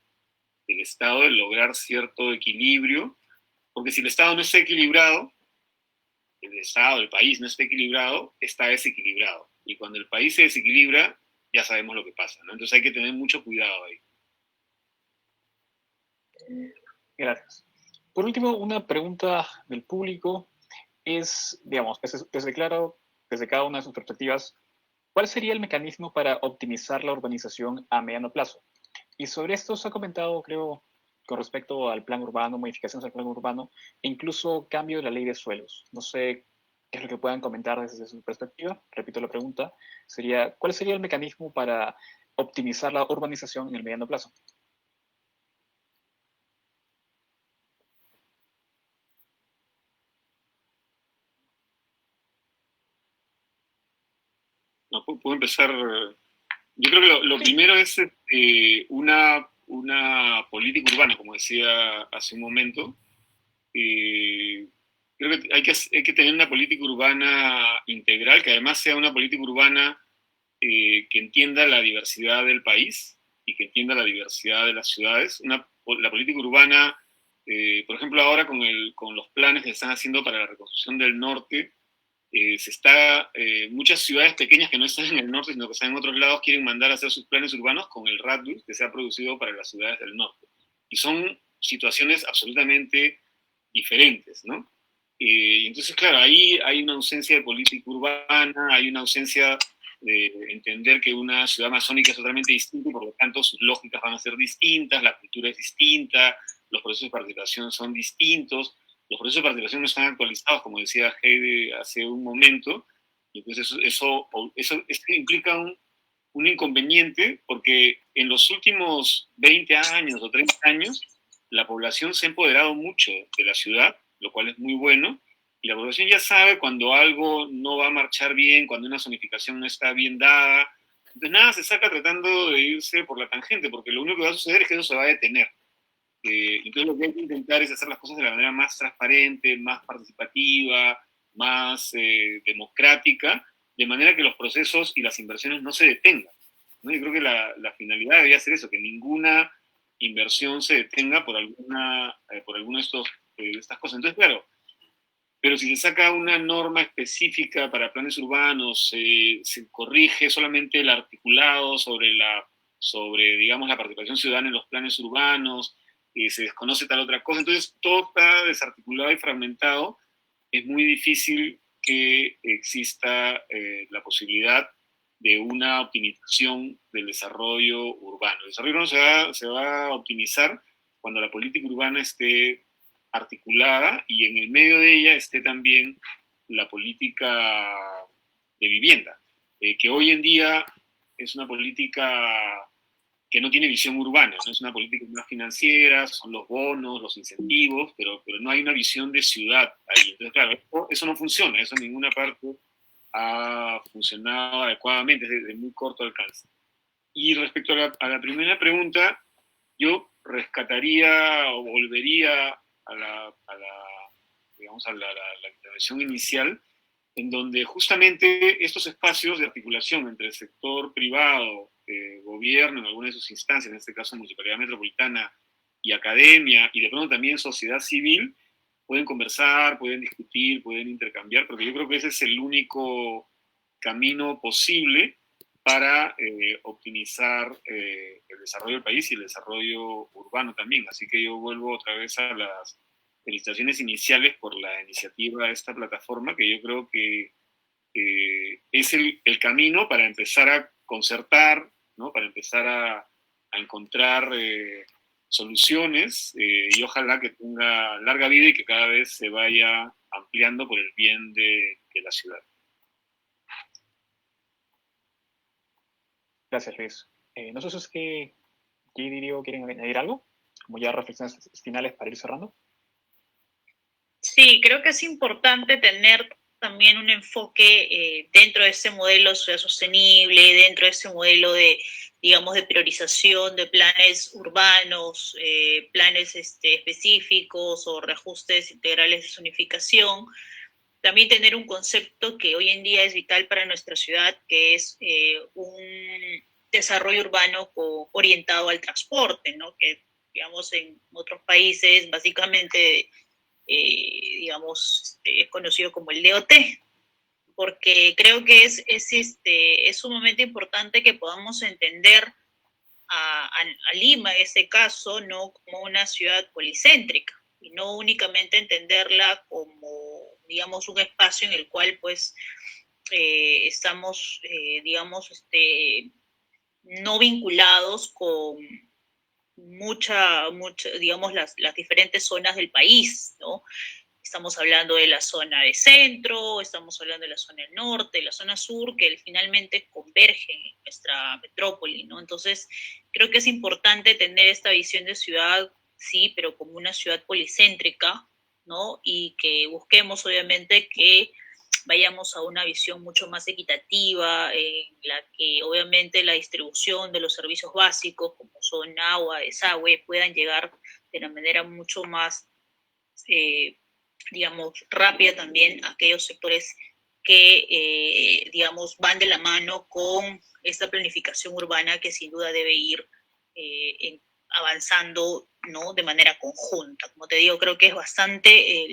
Estado, de lograr cierto equilibrio, porque si el Estado no está equilibrado, el Estado, el país no está equilibrado, está desequilibrado. Y cuando el país se desequilibra, ya sabemos lo que pasa, ¿no? Entonces hay que tener mucho cuidado ahí. Gracias. Por último, una pregunta del público es, digamos, desde cada una de sus perspectivas, ¿cuál sería el mecanismo para optimizar la urbanización a mediano plazo? Y sobre esto se ha comentado, creo, con respecto al plan urbano, modificaciones al plan urbano, e incluso cambio de la ley de suelos. No sé qué es lo que puedan comentar desde su perspectiva. Repito la pregunta, sería, ¿cuál sería el mecanismo para optimizar la urbanización en el mediano plazo? No, puedo empezar. Yo creo que lo primero es una política urbana, como decía hace un momento. Creo que hay que tener una política urbana integral, que además sea una política urbana que entienda la diversidad del país y que entienda la diversidad de las ciudades. La política urbana, por ejemplo, ahora con los planes que se están haciendo para la reconstrucción del norte, muchas ciudades pequeñas que no están en el norte, sino que están en otros lados, quieren mandar a hacer sus planes urbanos con el RADBUS que se ha producido para las ciudades del norte. Y son situaciones absolutamente diferentes, ¿no? Entonces, claro, ahí hay una ausencia de política urbana, hay una ausencia de entender que una ciudad amazónica es totalmente distinta y por lo tanto sus lógicas van a ser distintas, la cultura es distinta, los procesos de participación son distintos, los procesos de participación no están actualizados, como decía Heide hace un momento, y entonces esto implica un inconveniente porque en los últimos 20 años o 30 años la población se ha empoderado mucho de la ciudad, lo cual es muy bueno, y la población ya sabe cuando algo no va a marchar bien, cuando una zonificación no está bien dada. Entonces nada se saca tratando de irse por la tangente, porque lo único que va a suceder es que eso se va a detener. Entonces lo que hay que intentar es hacer las cosas de la manera más transparente, más participativa, más democrática, de manera que los procesos y las inversiones no se detengan, ¿no? Yo creo que la finalidad debería ser eso, que ninguna inversión se detenga por alguna de estas cosas. Entonces, claro, pero si se saca una norma específica para planes urbanos, se corrige solamente el articulado sobre, digamos, la participación ciudadana en los planes urbanos, se desconoce tal otra cosa, entonces todo está desarticulado y fragmentado, es muy difícil que exista la posibilidad de una optimización del desarrollo urbano. El desarrollo urbano se va a optimizar cuando la política urbana esté articulada y en el medio de ella esté también la política de vivienda, que hoy en día es una política que no tiene visión urbana, no es una política más financiera, son los bonos, los incentivos, pero no hay una visión de ciudad ahí. Entonces, claro, eso no funciona, eso en ninguna parte ha funcionado adecuadamente, es de muy corto alcance. Y respecto a la primera pregunta, yo rescataría o volvería a la intervención inicial, en donde justamente estos espacios de articulación entre el sector privado, gobierno en alguna de sus instancias, en este caso Municipalidad Metropolitana, y academia, y de pronto también sociedad civil, pueden conversar, pueden discutir, pueden intercambiar, porque yo creo que ese es el único camino posible para optimizar el desarrollo del país y el desarrollo urbano también. Así que yo vuelvo otra vez a las felicitaciones iniciales por la iniciativa de esta plataforma, que yo creo que es el camino para empezar a concertar, ¿no? Para empezar a encontrar soluciones, y ojalá que tenga larga vida y que cada vez se vaya ampliando por el bien de la ciudad. Gracias, Luis. No sé si es que Diego quieren añadir algo, como ya reflexiones finales para ir cerrando. Sí, creo que es importante tener también un enfoque dentro de ese modelo de ciudad sostenible, dentro de ese modelo de, digamos, de priorización de planes urbanos, planes específicos o reajustes integrales de zonificación. También tener un concepto que hoy en día es vital para nuestra ciudad, que es un desarrollo urbano orientado al transporte, ¿no? Que, digamos, en otros países básicamente digamos, es conocido como el DOT, porque creo que es sumamente importante que podamos entender a Lima, en este caso, no como una ciudad policéntrica, y no únicamente entenderla como, digamos, un espacio en el cual, pues, estamos, digamos, no vinculados con digamos, las diferentes zonas del país, ¿no? Estamos hablando de la zona de centro, estamos hablando de la zona del norte, la zona sur, que finalmente convergen en nuestra metrópoli, ¿no? Entonces, creo que es importante tener esta visión de ciudad, sí, pero como una ciudad policéntrica, ¿no? Y que busquemos, obviamente, que vayamos a una visión mucho más equitativa, en la que obviamente la distribución de los servicios básicos, como son agua, desagüe, puedan llegar de una manera mucho más, digamos, rápida también a aquellos sectores que, digamos, van de la mano con esta planificación urbana que sin duda debe ir avanzando, ¿no? De manera conjunta. Como te digo, creo que es bastante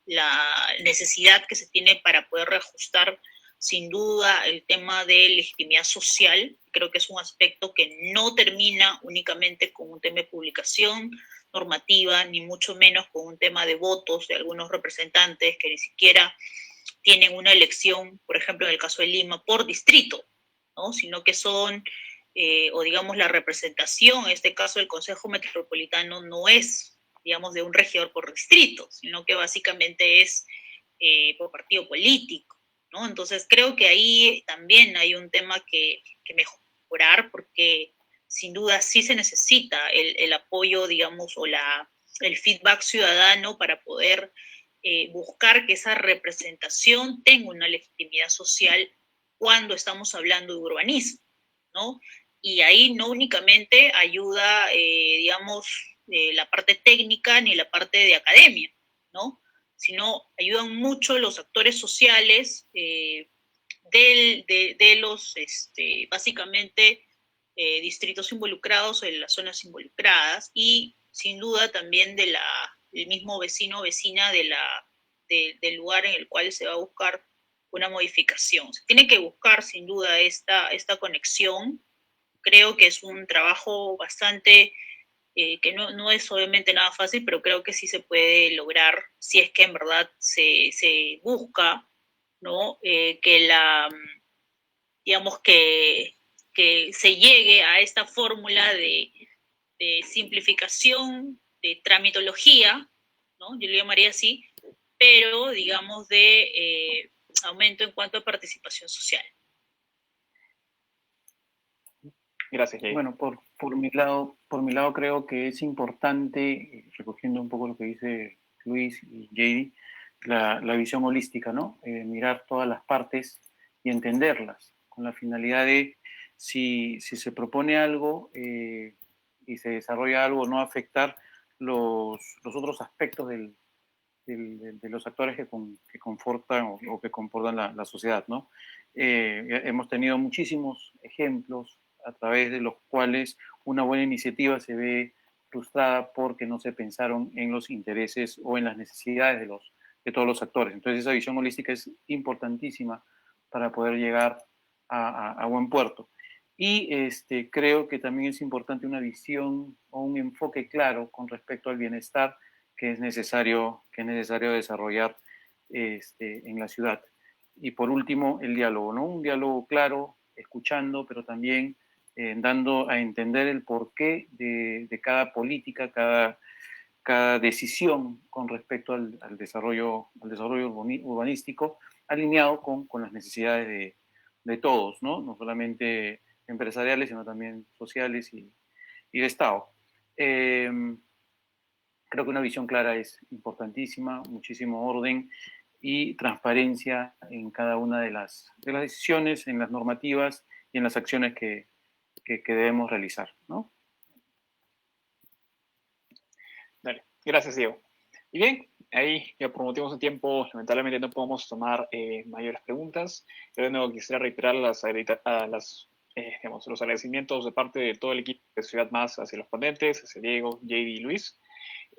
la necesidad que se tiene para poder reajustar sin duda el tema de legitimidad social. Creo que es un aspecto que no termina únicamente con un tema de publicación normativa, ni mucho menos con un tema de votos de algunos representantes que ni siquiera tienen una elección, por ejemplo, en el caso de Lima, por distrito, ¿no? Sino que son, o digamos, la representación, en este caso el Consejo Metropolitano, no es, digamos, de un regidor por distrito, sino que básicamente es por partido político, ¿no? Entonces creo que ahí también hay un tema que mejorar, porque sin duda sí se necesita el apoyo, digamos, o el feedback ciudadano para poder buscar que esa representación tenga una legitimidad social cuando estamos hablando de urbanismo, ¿no? Y ahí no únicamente ayuda, digamos, la parte técnica ni la parte de academia, ¿no? Sino ayudan mucho los actores sociales de los, básicamente, distritos involucrados, en las zonas involucradas, y sin duda también del mismo vecino o vecina del lugar en el cual se va a buscar una modificación. Se tiene que buscar sin duda esta conexión. Creo que es un trabajo bastante, que no es obviamente nada fácil, pero creo que sí se puede lograr si es que en verdad se busca, ¿no? Digamos que se llegue a esta fórmula de simplificación, de tramitología, ¿no? Yo le llamaría así, pero digamos de aumento en cuanto a participación social. Gracias, Jay. Bueno, por Por mi lado creo que es importante, recogiendo un poco lo que dice Luis y JD, la visión holística, ¿no? Mirar todas las partes y entenderlas, con la finalidad de, si se propone algo y se desarrolla algo, no afectar los otros aspectos de los actores que confortan o que comportan la sociedad, ¿no? Hemos tenido muchísimos ejemplos a través de los cuales una buena iniciativa se ve frustrada porque no se pensaron en los intereses o en las necesidades de todos los actores. Entonces esa visión holística es importantísima para poder llegar a buen puerto. Y creo que también es importante una visión o un enfoque claro con respecto al bienestar que es necesario desarrollar en la ciudad. Y por último, el diálogo, ¿no? Un diálogo claro, escuchando, pero también dando a entender el porqué de cada política, cada decisión con respecto al desarrollo urbanístico, alineado con las necesidades de todos, ¿no? No solamente empresariales, sino también sociales y de Estado. Creo que una visión clara es importantísima, muchísimo orden y transparencia en cada una de las decisiones, en las normativas y en las acciones que debemos realizar, ¿no? Dale, gracias, Diego. Y bien, ahí ya por motivos de tiempo, lamentablemente no podemos tomar mayores preguntas. Yo de nuevo quisiera reiterar los agradecimientos de parte de todo el equipo de Ciudad Más hacia los ponentes, hacia Diego, JD y Luis.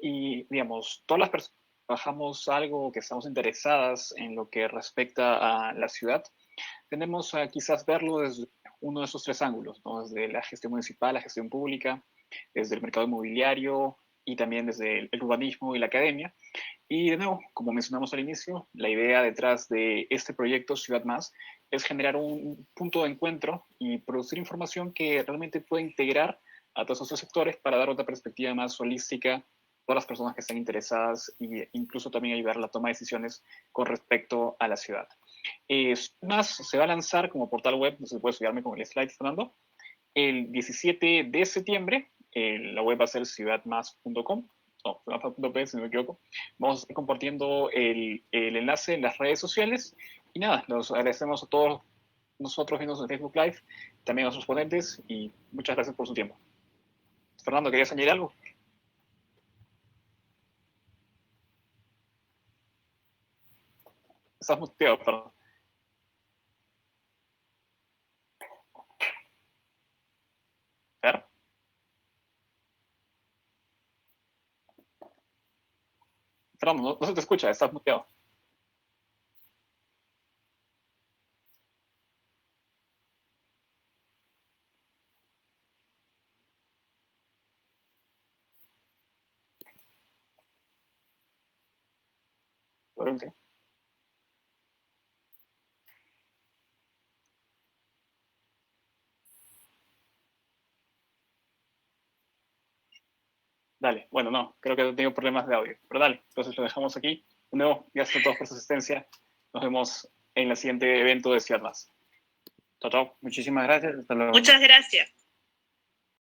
Y, digamos, todas las personas que trabajamos algo, que estamos interesadas en lo que respecta a la ciudad, tenemos a quizás verlo desde uno de esos tres ángulos, ¿no? Desde la gestión municipal, la gestión pública, desde el mercado inmobiliario y también desde el urbanismo y la academia. Y de nuevo, como mencionamos al inicio, la idea detrás de este proyecto Ciudad Más es generar un punto de encuentro y producir información que realmente pueda integrar a todos esos sectores para dar otra perspectiva más holística a todas las personas que estén interesadas e incluso también ayudar a la toma de decisiones con respecto a la ciudad. Más se va a lanzar como portal web, no sé si puedes ayudarme con el slide, Fernando, el 17 de septiembre. La web va a ser ciudadmas.com, no, ciudadmas.p, si no me equivoco. Vamos a estar compartiendo el enlace en las redes sociales. Y nada, los agradecemos a todos nosotros viendo en Facebook Live, también a sus ponentes, y muchas gracias por su tiempo. Fernando, ¿querías añadir algo? Estás muteado, perdón. ¿Fer? Fernando, no se te escucha, estás muteado. Okay. Dale, bueno, no, creo que no tengo problemas de audio, pero dale, entonces lo dejamos aquí. De nuevo, gracias a todos por su asistencia. Nos vemos en el siguiente evento de Ciudad Más. Chao, chao. Muchísimas gracias. Hasta luego. Muchas gracias.